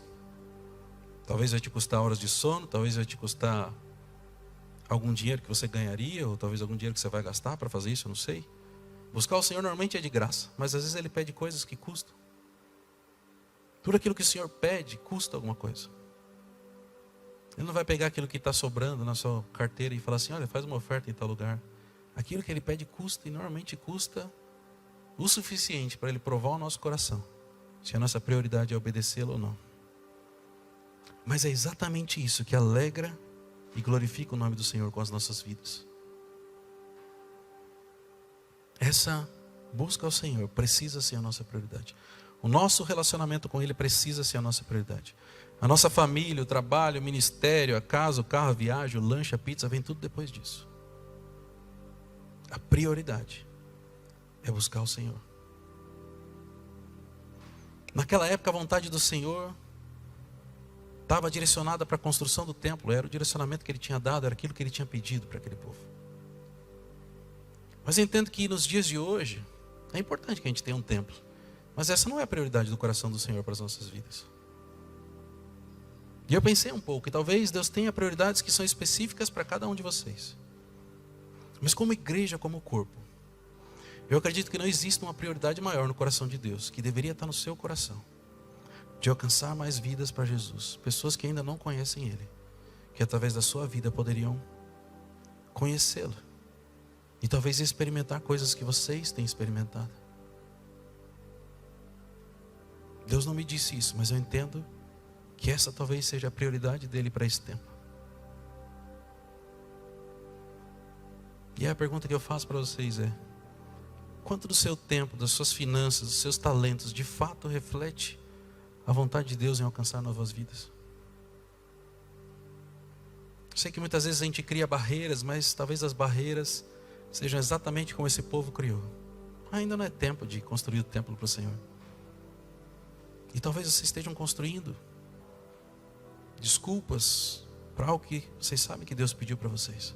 Talvez vai te custar horas de sono, talvez vai te custar algum dinheiro que você ganharia, ou talvez algum dinheiro que você vai gastar para fazer isso, eu não sei. Buscar o Senhor normalmente é de graça, mas às vezes Ele pede coisas que custam. Tudo aquilo que o Senhor pede custa alguma coisa. Ele não vai pegar aquilo que está sobrando na sua carteira e falar assim, olha, faz uma oferta em tal lugar. Aquilo que Ele pede custa, e normalmente custa o suficiente para Ele provar o nosso coração, se a nossa prioridade é obedecê-lo ou não. Mas é exatamente isso que alegra e glorifica o nome do Senhor com as nossas vidas. Essa busca ao Senhor precisa ser a nossa prioridade. O nosso relacionamento com Ele precisa ser a nossa prioridade. A nossa família, o trabalho, o ministério, a casa, o carro, a viagem, o lanche, a pizza, vem tudo depois disso. A prioridade é buscar o Senhor. Naquela época a vontade do Senhor estava direcionada para a construção do templo, era o direcionamento que Ele tinha dado, era aquilo que Ele tinha pedido para aquele povo. Mas eu entendo que nos dias de hoje, é importante que a gente tenha um templo, mas essa não é a prioridade do coração do Senhor para as nossas vidas. E eu pensei um pouco, que talvez Deus tenha prioridades que são específicas para cada um de vocês. Mas como igreja, como corpo, eu acredito que não existe uma prioridade maior no coração de Deus, que deveria estar no seu coração, de alcançar mais vidas para Jesus. Pessoas que ainda não conhecem Ele, que através da sua vida poderiam conhecê-lo. E talvez experimentar coisas que vocês têm experimentado. Deus não me disse isso, mas eu entendo que essa talvez seja a prioridade dele para esse tempo. E a pergunta que eu faço para vocês é: quanto do seu tempo, das suas finanças, dos seus talentos, de fato reflete a vontade de Deus em alcançar novas vidas? Sei que muitas vezes a gente cria barreiras, mas talvez as barreiras sejam exatamente como esse povo criou. Ainda não é tempo de construir o templo para o Senhor. E talvez vocês estejam construindo desculpas para algo que vocês sabem que Deus pediu para vocês.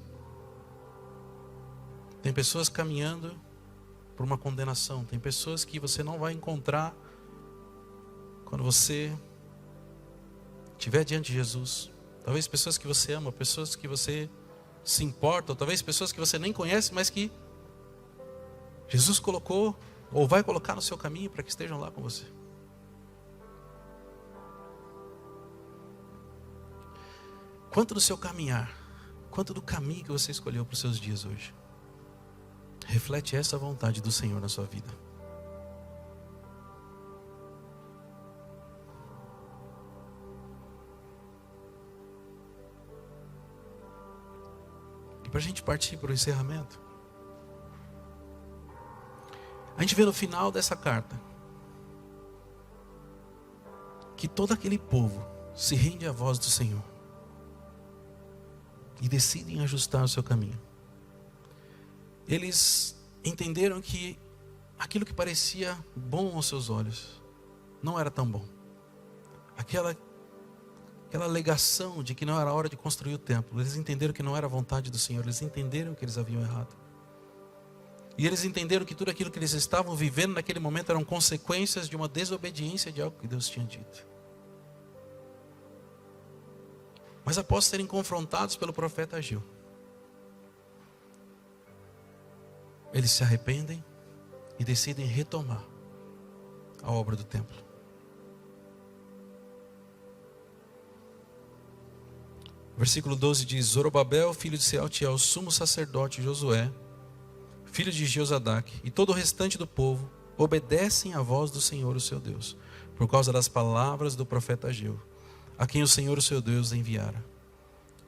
Tem pessoas caminhando por uma condenação. Tem pessoas que você não vai encontrar quando você estiver diante de Jesus. Talvez pessoas que você ama, pessoas que você se importa, ou talvez pessoas que você nem conhece, mas que Jesus colocou ou vai colocar no seu caminho para que estejam lá com você. Quanto do seu caminhar, quanto do caminho que você escolheu para os seus dias hoje reflete essa vontade do Senhor na sua vida? E para a gente partir para o encerramento, a gente vê no final dessa carta que todo aquele povo se rende à voz do Senhor e decidem ajustar o seu caminho. Eles entenderam que aquilo que parecia bom aos seus olhos não era tão bom. aquela alegação de que não era hora de construir o templo. Eles entenderam que não era a vontade do Senhor. Eles entenderam que eles haviam errado. E eles entenderam que tudo aquilo que eles estavam vivendo naquele momento eram consequências de uma desobediência de algo que Deus tinha dito. Mas após serem confrontados pelo profeta Ageu, eles se arrependem e decidem retomar a obra do templo. Versículo 12 diz: Zorobabel, filho de Sealtiel, sumo sacerdote Josué, filho de Jeozadak, e todo o restante do povo obedecem à voz do Senhor, o seu Deus, por causa das palavras do profeta Ageu, a quem o Senhor, o seu Deus, enviara.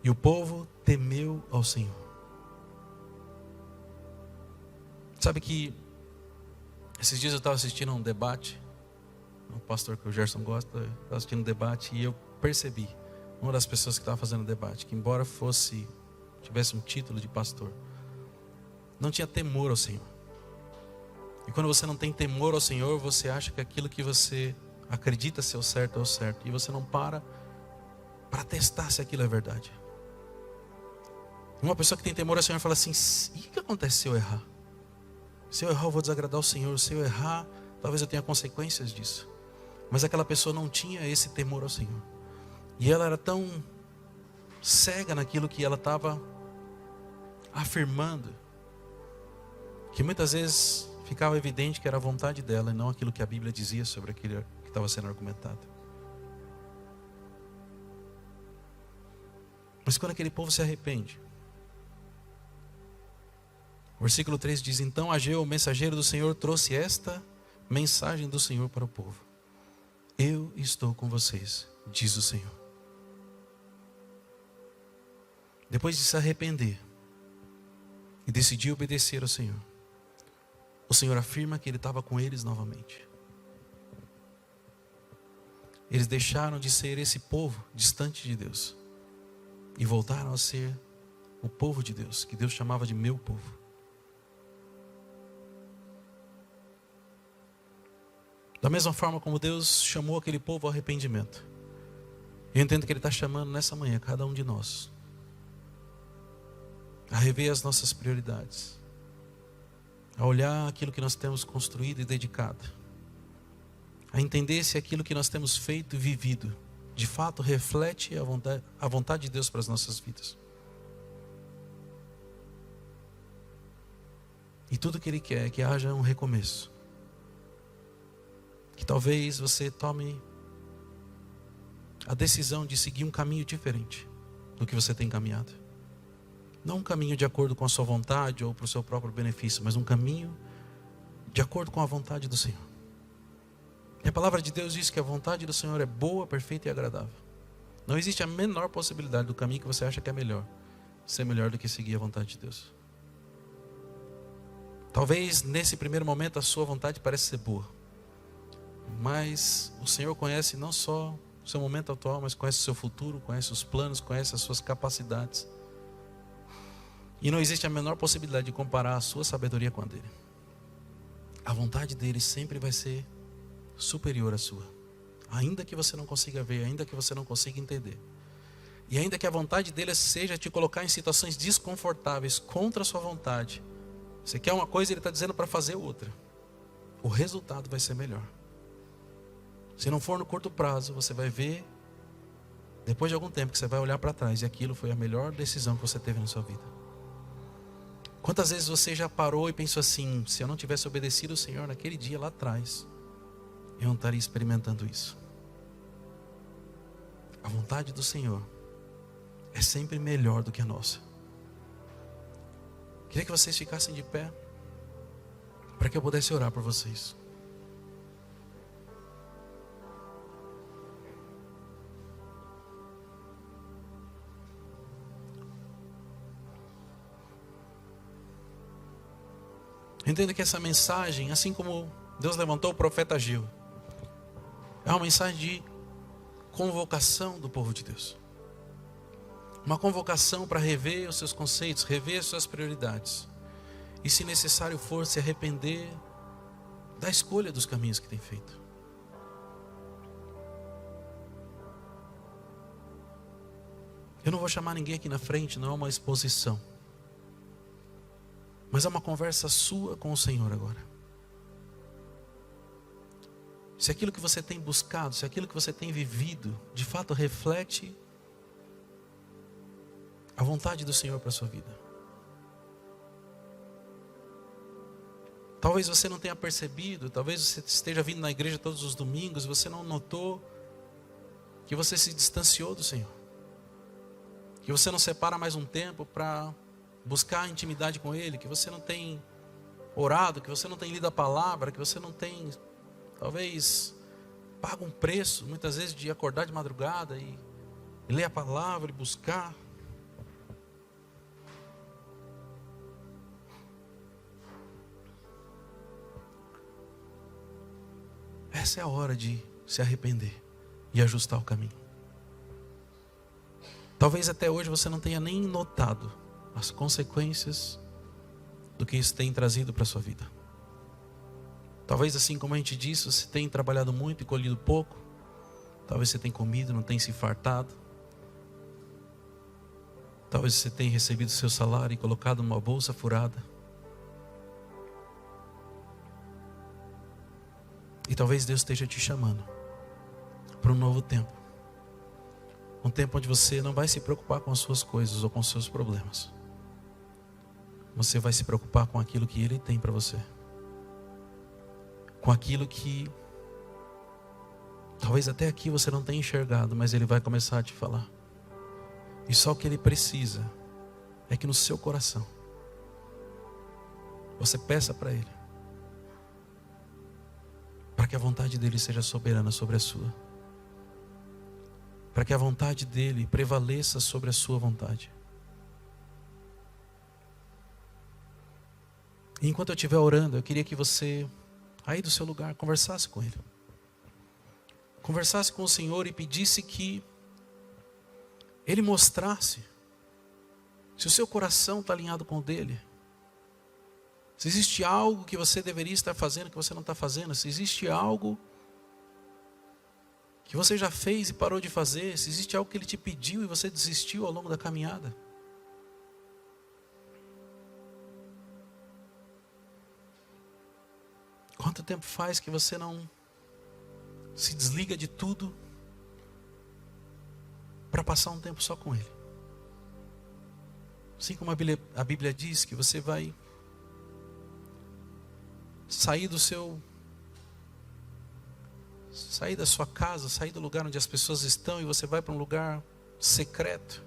E o povo temeu ao Senhor. Sabe que esses dias eu estava assistindo a um debate, um pastor que o Gerson gosta, eu estava assistindo um debate e eu percebi, uma das pessoas que estava fazendo o debate, que embora tivesse um título de pastor, não tinha temor ao Senhor. E quando você não tem temor ao Senhor, você acha que aquilo que você acredita ser o certo é o certo. E você não para testar se aquilo é verdade. Uma pessoa que tem temor ao Senhor fala assim: e o que acontece se eu errar? Se eu errar, eu vou desagradar o Senhor. Se eu errar, talvez eu tenha consequências disso. Mas aquela pessoa não tinha esse temor ao Senhor. E ela era tão cega naquilo que ela estava afirmando, que muitas vezes ficava evidente que era a vontade dela e não aquilo que a Bíblia dizia sobre aquilo que estava sendo argumentado. Mas quando aquele povo se arrepende, o versículo 3 diz: Então Ageu, o mensageiro do Senhor, trouxe esta mensagem do Senhor para o povo: Eu estou com vocês, diz o Senhor. Depois de se arrepender e decidir obedecer ao Senhor, o Senhor afirma que Ele estava com eles novamente. Eles deixaram de ser esse povo distante de Deus e voltaram a ser o povo de Deus, que Deus chamava de meu povo. Da mesma forma como Deus chamou aquele povo ao arrependimento, eu entendo que Ele está chamando nessa manhã cada um de nós a rever as nossas prioridades, a olhar aquilo que nós temos construído e dedicado, a entender se aquilo que nós temos feito e vivido de fato reflete a vontade de Deus para as nossas vidas. E tudo que Ele quer é que haja um recomeço, que talvez você tome a decisão de seguir um caminho diferente do que você tem caminhado. Não um caminho de acordo com a sua vontade ou para o seu próprio benefício, mas um caminho de acordo com a vontade do Senhor. E a palavra de Deus diz que a vontade do Senhor é boa, perfeita e agradável. Não existe a menor possibilidade do caminho que você acha que é melhor ser melhor do que seguir a vontade de Deus. Talvez nesse primeiro momento a sua vontade pareça ser boa, mas o Senhor conhece não só o seu momento atual, mas conhece o seu futuro, conhece os planos, conhece as suas capacidades. E não existe a menor possibilidade de comparar a sua sabedoria com a dele. A vontade dele sempre vai ser superior à sua, ainda que você não consiga ver, ainda que você não consiga entender. E ainda que a vontade dele seja te colocar em situações desconfortáveis contra a sua vontade. Você quer uma coisa, ele está dizendo para fazer outra. O resultado vai ser melhor. Se não for no curto prazo, você vai ver depois de algum tempo que você vai olhar para trás e aquilo foi a melhor decisão que você teve na sua vida. Quantas vezes você já parou e pensou assim: se eu não tivesse obedecido o Senhor naquele dia lá atrás, eu não estaria experimentando isso. A vontade do Senhor é sempre melhor do que a nossa. Queria que vocês ficassem de pé para que eu pudesse orar por vocês. Entenda que essa mensagem, assim como Deus levantou o profeta Ageu, é uma mensagem de convocação do povo de Deus. Uma convocação para rever os seus conceitos, rever as suas prioridades. E se necessário for, se arrepender da escolha dos caminhos que tem feito. Eu não vou chamar ninguém aqui na frente, não é uma exposição. Mas é uma conversa sua com o Senhor agora. Se aquilo que você tem buscado, se aquilo que você tem vivido, de fato reflete a vontade do Senhor para a sua vida. Talvez você não tenha percebido, talvez você esteja vindo na igreja todos os domingos, você não notou que você se distanciou do Senhor. Que você não separa mais um tempo para buscar intimidade com Ele, que você não tem orado, que você não tem lido a palavra, que você não tem, talvez, paga um preço, muitas vezes, de acordar de madrugada e ler a palavra e buscar. Essa é a hora de se arrepender e ajustar o caminho. Talvez até hoje você não tenha nem notado as consequências do que isso tem trazido para a sua vida. Talvez, assim como a gente disse, você tem trabalhado muito e colhido pouco. Talvez você tenha comido, não tenha se fartado. Talvez você tenha recebido seu salário e colocado numa bolsa furada. E talvez Deus esteja te chamando para um novo tempo. Um tempo onde você não vai se preocupar com as suas coisas ou com os seus problemas. Você vai se preocupar com aquilo que Ele tem para você. Com aquilo que talvez até aqui você não tenha enxergado, mas Ele vai começar a te falar. E só o que Ele precisa é que no seu coração você peça para Ele, para que a vontade dEle seja soberana sobre a sua, para que a vontade dEle prevaleça sobre a sua vontade. E enquanto eu estiver orando, eu queria que você, aí do seu lugar, conversasse com Ele. Conversasse com o Senhor e pedisse que Ele mostrasse se o seu coração está alinhado com o dEle. Se existe algo que você deveria estar fazendo que você não está fazendo. Se existe algo que você já fez e parou de fazer. Se existe algo que Ele te pediu e você desistiu ao longo da caminhada. Quanto tempo faz que você não se desliga de tudo para passar um tempo só com Ele? Assim como a Bíblia diz que você vai sair da sua casa, sair do lugar onde as pessoas estão e você vai para um lugar secreto,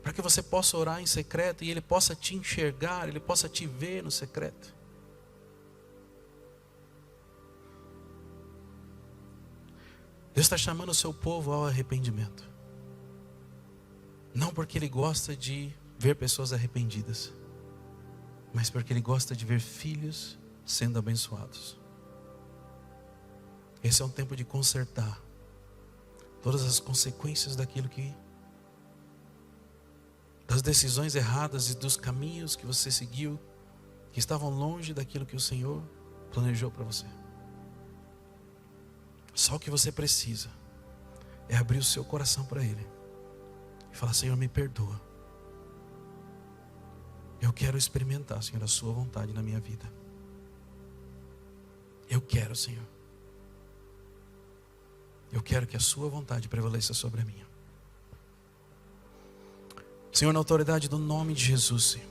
para que você possa orar em secreto e Ele possa te enxergar, Ele possa te ver no secreto. Deus está chamando o seu povo ao arrependimento. Não porque Ele gosta de ver pessoas arrependidas, mas porque Ele gosta de ver filhos sendo abençoados. Esse é um tempo de consertar todas as consequências das decisões erradas e dos caminhos que você seguiu, que estavam longe daquilo que o Senhor planejou para você. Só o que você precisa é abrir o seu coração para Ele e falar: Senhor, me perdoa. Eu quero experimentar, Senhor, a sua vontade na minha vida. Eu quero, Senhor. Eu quero que a sua vontade prevaleça sobre a minha. Senhor, na autoridade do nome de Jesus, Senhor,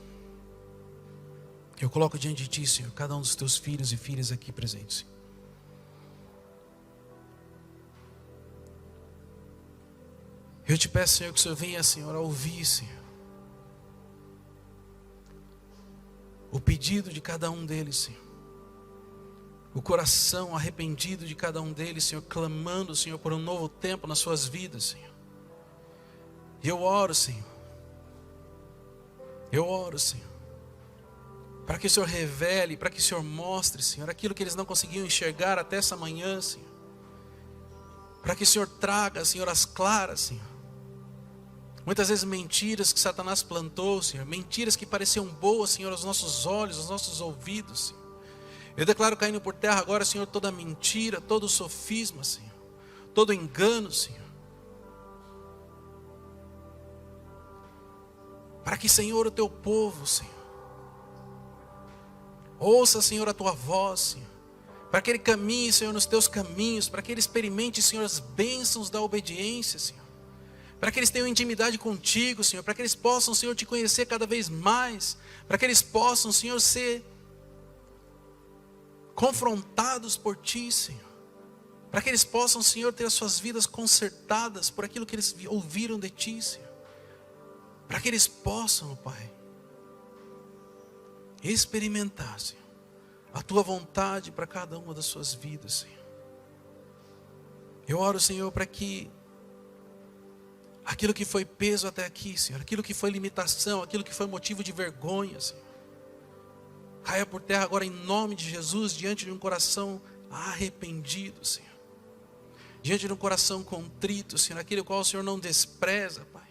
eu coloco diante de Ti, Senhor, cada um dos Teus filhos e filhas aqui presentes, Senhor. Eu te peço, Senhor, que o Senhor venha, Senhor, a ouvir, Senhor, o pedido de cada um deles, Senhor. O coração arrependido de cada um deles, Senhor, clamando, Senhor, por um novo tempo nas suas vidas, Senhor. E eu oro, Senhor. Eu oro, Senhor, para que o Senhor revele, para que o Senhor mostre, Senhor, aquilo que eles não conseguiam enxergar até essa manhã, Senhor. Para que o Senhor traga, Senhor, as claras, Senhor. Muitas vezes mentiras que Satanás plantou, Senhor. Mentiras que pareciam boas, Senhor, aos nossos olhos, aos nossos ouvidos, Senhor. Eu declaro caindo por terra agora, Senhor, toda mentira, todo sofisma, Senhor. Todo engano, Senhor. Para que, Senhor, o teu povo, Senhor, ouça, Senhor, a tua voz, Senhor. Para que ele caminhe, Senhor, nos teus caminhos. Para que ele experimente, Senhor, as bênçãos da obediência, Senhor. Para que eles tenham intimidade contigo, Senhor. Para que eles possam, Senhor, te conhecer cada vez mais. Para que eles possam, Senhor, ser confrontados por ti, Senhor. Para que eles possam, Senhor, ter as suas vidas consertadas por aquilo que eles ouviram de ti, Senhor. Para que eles possam, Pai, experimentar, Senhor, a tua vontade para cada uma das suas vidas, Senhor. Eu oro, Senhor, para que aquilo que foi peso até aqui, Senhor, aquilo que foi limitação, aquilo que foi motivo de vergonha, Senhor, caia por terra agora em nome de Jesus, diante de um coração arrependido, Senhor. Diante de um coração contrito, Senhor, aquele qual o Senhor não despreza, Pai.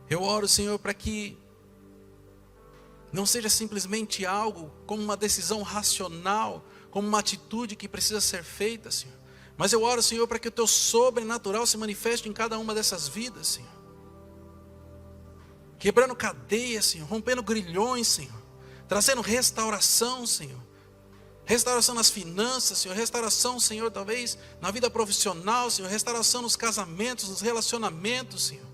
Eu oro, Senhor, para que não seja simplesmente algo como uma decisão racional, como uma atitude que precisa ser feita, Senhor. Mas eu oro, Senhor, para que o teu sobrenatural se manifeste em cada uma dessas vidas, Senhor. Quebrando cadeias, Senhor, rompendo grilhões, Senhor. Trazendo restauração, Senhor. Restauração nas finanças, Senhor. Restauração, Senhor, talvez na vida profissional, Senhor. Restauração nos casamentos, nos relacionamentos, Senhor.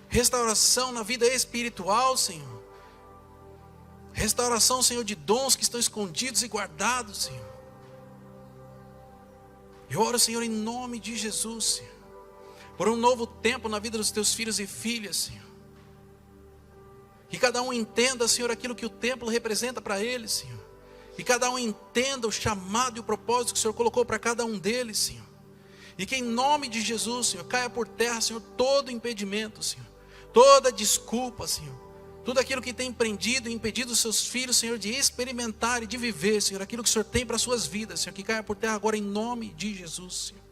Restauração na vida espiritual, Senhor. Restauração, Senhor, de dons que estão escondidos e guardados, Senhor. Eu oro, Senhor, em nome de Jesus, Senhor, por um novo tempo na vida dos teus filhos e filhas, Senhor. Que cada um entenda, Senhor, aquilo que o templo representa para eles, Senhor. Que cada um entenda o chamado e o propósito que o Senhor colocou para cada um deles, Senhor. E que em nome de Jesus, Senhor, caia por terra, Senhor, todo impedimento, Senhor. Toda desculpa, Senhor. Tudo aquilo que tem prendido e impedido os seus filhos, Senhor, de experimentar e de viver, Senhor, aquilo que o Senhor tem para as suas vidas, Senhor, que caia por terra agora em nome de Jesus, Senhor.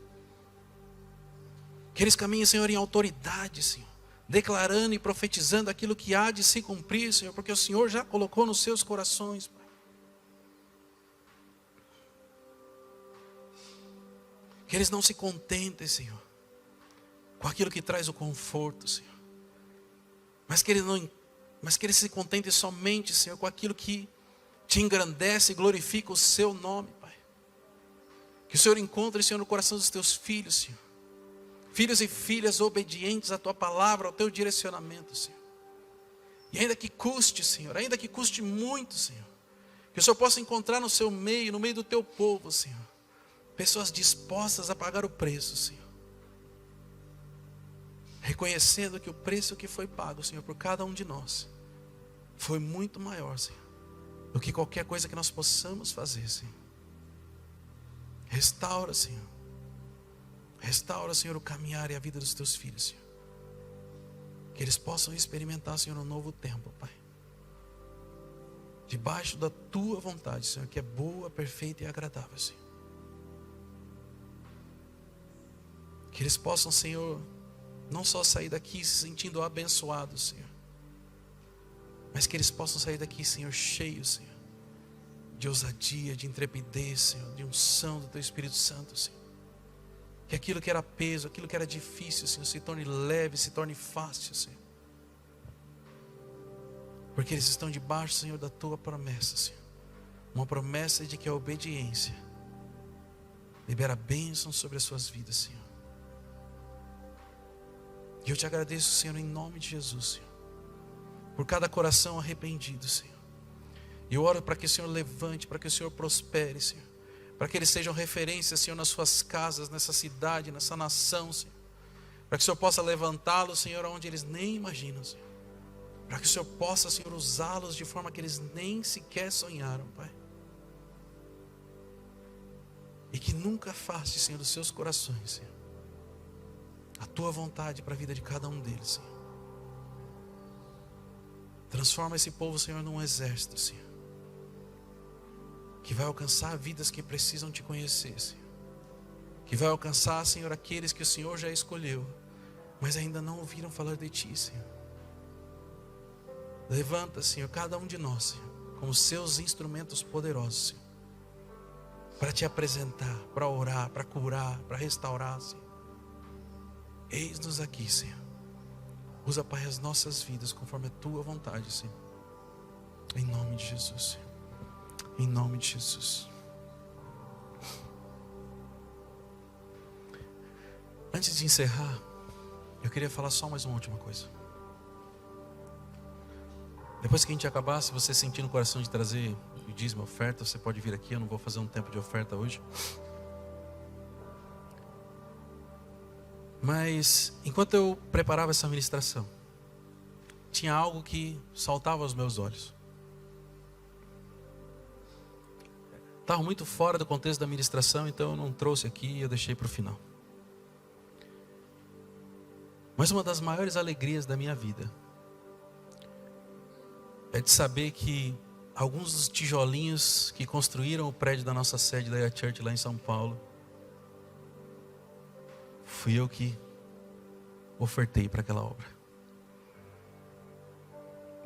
Que eles caminhem, Senhor, em autoridade, Senhor, declarando e profetizando aquilo que há de se cumprir, Senhor, porque o Senhor já colocou nos seus corações, Pai. Que eles não se contentem, Senhor, com aquilo que traz o conforto, Senhor. Mas que eles se contentem somente, Senhor, com aquilo que te engrandece e glorifica o seu nome, Pai. Que o Senhor encontre, Senhor, no coração dos teus filhos, Senhor. Filhos e filhas obedientes à tua palavra, ao teu direcionamento, Senhor. E ainda que custe, Senhor, ainda que custe muito, Senhor, que o Senhor possa encontrar no seu meio, no meio do teu povo, Senhor, pessoas dispostas a pagar o preço, Senhor. Reconhecendo que o preço que foi pago, Senhor, por cada um de nós, foi muito maior, Senhor, do que qualquer coisa que nós possamos fazer, Senhor. Restaura, Senhor. Restaura, Senhor, o caminhar e a vida dos teus filhos, Senhor. Que eles possam experimentar, Senhor, um novo tempo, Pai. Debaixo da tua vontade, Senhor, que é boa, perfeita e agradável, Senhor. Que eles possam, Senhor, não só sair daqui se sentindo abençoados, Senhor, mas que eles possam sair daqui, Senhor, cheios, Senhor, de ousadia, de intrepidez, Senhor, de unção do teu Espírito Santo, Senhor. Que aquilo que era peso, aquilo que era difícil, Senhor, se torne leve, se torne fácil, Senhor. Porque eles estão debaixo, Senhor, da tua promessa, Senhor. Uma promessa de que a obediência libera bênção sobre as suas vidas, Senhor. E eu te agradeço, Senhor, em nome de Jesus, Senhor, por cada coração arrependido, Senhor. E eu oro para que o Senhor levante, para que o Senhor prospere, Senhor. Para que eles sejam referências, Senhor, nas suas casas, nessa cidade, nessa nação, Senhor. Para que o Senhor possa levantá-los, Senhor, onde eles nem imaginam, Senhor. Para que o Senhor possa, Senhor, usá-los de forma que eles nem sequer sonharam, Pai. E que nunca afaste, Senhor, dos seus corações, Senhor, a tua vontade para a vida de cada um deles, Senhor. Transforma esse povo, Senhor, num exército, Senhor, que vai alcançar vidas que precisam te conhecer, Senhor. Que vai alcançar, Senhor, aqueles que o Senhor já escolheu, mas ainda não ouviram falar de ti, Senhor. Levanta, Senhor, cada um de nós, Senhor, como seus instrumentos poderosos, Senhor, para te apresentar, para orar, para curar, para restaurar, Senhor. Eis-nos aqui, Senhor. Usa, Pai, as nossas vidas conforme a Tua vontade, Senhor. Em nome de Jesus, Senhor. Em nome de Jesus. Antes de encerrar, eu queria falar só mais uma última coisa. Depois que a gente acabar, se você sentir no coração de trazer o dízimo, a oferta, você pode vir aqui. Eu não vou fazer um tempo de oferta hoje. Mas enquanto eu preparava essa ministração, tinha algo que saltava aos meus olhos. Estava muito fora do contexto da ministração, então eu não trouxe aqui e eu deixei para o final. Mas uma das maiores alegrias da minha vida é de saber que alguns dos tijolinhos que construíram o prédio da nossa sede da IA Church lá em São Paulo, fui eu que ofertei para aquela obra.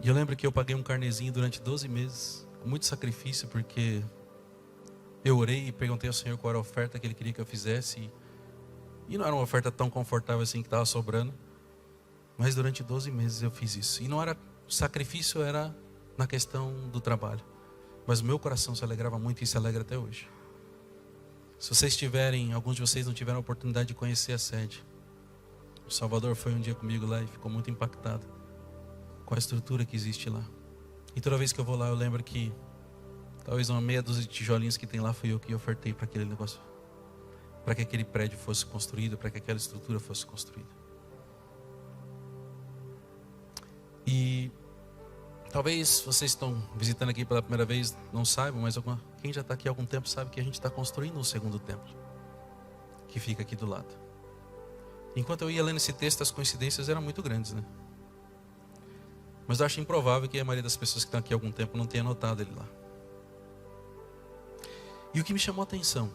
E eu lembro que eu paguei um carnezinho durante 12 meses, com muito sacrifício, porque eu orei e perguntei ao Senhor qual era a oferta que Ele queria que eu fizesse. E não era uma oferta tão confortável assim que estava sobrando. Mas durante 12 meses eu fiz isso. E não era, o sacrifício era na questão do trabalho. Mas o meu coração se alegrava muito e se alegra até hoje. Se vocês tiverem, alguns de vocês não tiveram a oportunidade de conhecer a sede. O Salvador foi um dia comigo lá e ficou muito impactado com a estrutura que existe lá. E toda vez que eu vou lá eu lembro que talvez uma meia dúzia de tijolinhos que tem lá fui eu que ofertei para aquele negócio. Para que aquele prédio fosse construído, para que aquela estrutura fosse construída. E talvez vocês estão visitando aqui pela primeira vez, não saibam, mas quem já está aqui há algum tempo sabe que a gente está construindo um segundo templo, que fica aqui do lado. Enquanto eu ia lendo esse texto, as coincidências eram muito grandes, né? Mas eu acho improvável que a maioria das pessoas que estão aqui há algum tempo não tenha notado ele lá. E o que me chamou a atenção,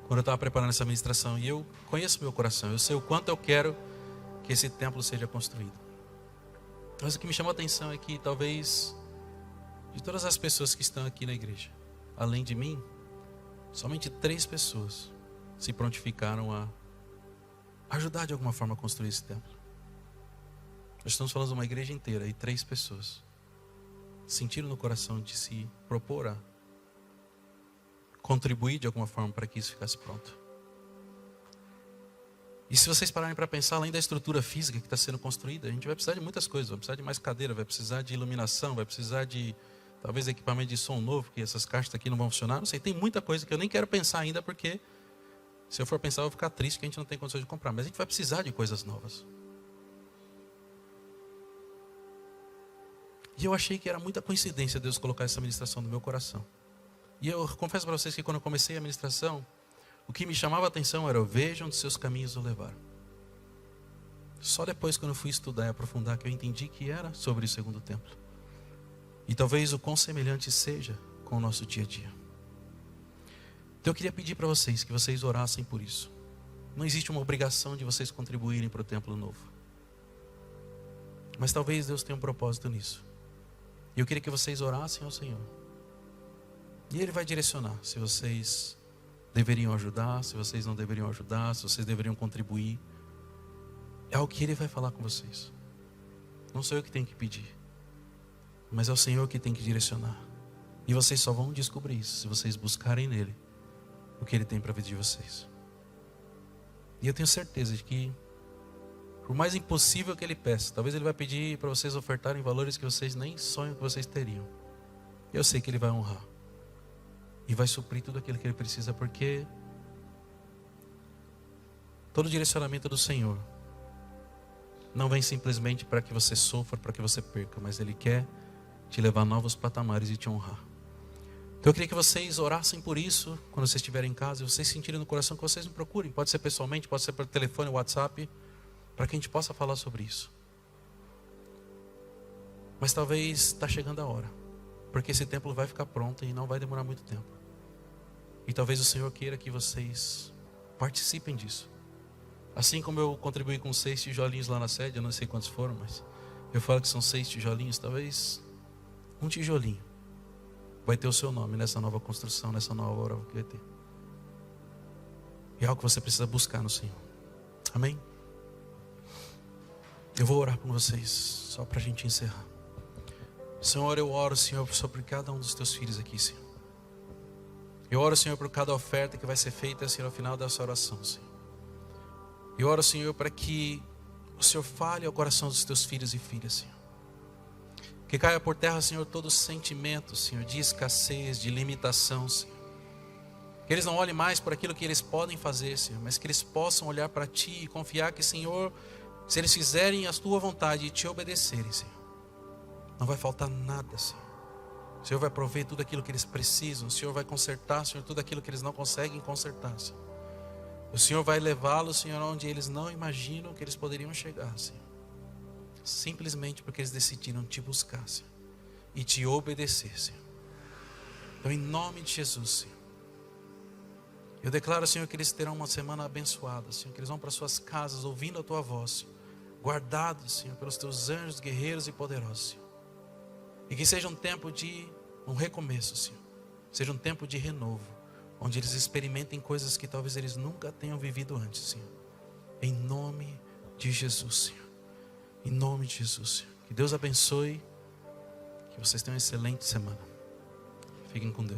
quando eu estava preparando essa ministração, e eu conheço meu coração, eu sei o quanto eu quero que esse templo seja construído. Mas o que me chamou a atenção é que talvez, de todas as pessoas que estão aqui na igreja, além de mim, somente 3 pessoas se prontificaram a ajudar de alguma forma a construir esse templo. Nós estamos falando de uma igreja inteira e 3 pessoas sentiram no coração de se propor a contribuir de alguma forma para que isso ficasse pronto. E se vocês pararem para pensar, além da estrutura física que está sendo construída, a gente vai precisar de muitas coisas. Vai precisar de mais cadeira, vai precisar de iluminação, vai precisar de talvez equipamento de som novo, porque essas caixas aqui não vão funcionar. Não sei, tem muita coisa que eu nem quero pensar ainda, porque se eu for pensar eu vou ficar triste que a gente não tem condições de comprar. Mas a gente vai precisar de coisas novas. E eu achei que era muita coincidência Deus colocar essa ministração no meu coração. E eu confesso para vocês que quando eu comecei a ministração, o que me chamava a atenção era: vejam onde seus caminhos o levaram. Só depois, quando eu fui estudar e aprofundar, que eu entendi que era sobre o segundo templo. E talvez o quão semelhante seja com o nosso dia a dia. Então eu queria pedir para vocês que vocês orassem por isso. Não existe uma obrigação de vocês contribuírem para o templo novo. Mas talvez Deus tenha um propósito nisso. E eu queria que vocês orassem ao Senhor. E Ele vai direcionar se vocês deveriam ajudar, se vocês não deveriam ajudar, se vocês deveriam contribuir. É o que Ele vai falar com vocês. Não sou eu que tenho que pedir, mas é o Senhor que tem que direcionar. E vocês só vão descobrir isso se vocês buscarem nele o que Ele tem para a vida de vocês. E eu tenho certeza de que, por mais impossível que Ele peça, talvez Ele vai pedir para vocês ofertarem valores que vocês nem sonham que vocês teriam. Eu sei que Ele vai honrar e vai suprir tudo aquilo que Ele precisa, porque todo direcionamento do Senhor não vem simplesmente para que você sofra, para que você perca, mas Ele quer te levar a novos patamares e te honrar. Então eu queria que vocês orassem por isso quando vocês estiverem em casa, e vocês sentirem no coração, que vocês me procurem. Pode ser pessoalmente, pode ser por telefone, WhatsApp, para que a gente possa falar sobre isso. Mas talvez está chegando a hora, porque esse templo vai ficar pronto e não vai demorar muito tempo. E talvez o Senhor queira que vocês participem disso. Assim como eu contribuí com 6 tijolinhos lá na sede, eu não sei quantos foram, mas eu falo que são 6 tijolinhos, talvez um tijolinho vai ter o seu nome nessa nova construção, nessa nova obra que vai ter. E é algo que você precisa buscar no Senhor. Amém? Eu vou orar por vocês, só para a gente encerrar. Senhor, eu oro, Senhor, sobre cada um dos teus filhos aqui, Senhor. Eu oro, Senhor, por cada oferta que vai ser feita, Senhor, ao final dessa oração, Senhor. Eu oro, Senhor, para que o Senhor fale ao coração dos teus filhos e filhas, Senhor. Que caia por terra, Senhor, todo sentimento, Senhor, de escassez, de limitação, Senhor. Que eles não olhem mais para aquilo que eles podem fazer, Senhor, mas que eles possam olhar para Ti e confiar que, Senhor, se eles fizerem a Tua vontade e Te obedecerem, Senhor, não vai faltar nada, Senhor. O Senhor vai prover tudo aquilo que eles precisam. O Senhor vai consertar, Senhor, tudo aquilo que eles não conseguem consertar, Senhor. O Senhor vai levá-los, Senhor, onde eles não imaginam que eles poderiam chegar, Senhor. Simplesmente porque eles decidiram Te buscar, Senhor, e Te obedecer, Senhor. Então, em nome de Jesus, Senhor, eu declaro, Senhor, que eles terão uma semana abençoada, Senhor, que eles vão para suas casas ouvindo a Tua voz, Senhor, guardados, Senhor, pelos Teus anjos guerreiros e poderosos, Senhor. E que seja um tempo de um recomeço, Senhor. Seja um tempo de renovo, onde eles experimentem coisas que talvez eles nunca tenham vivido antes, Senhor. Em nome de Jesus, Senhor. Em nome de Jesus, Senhor. Que Deus abençoe. Que vocês tenham uma excelente semana. Fiquem com Deus.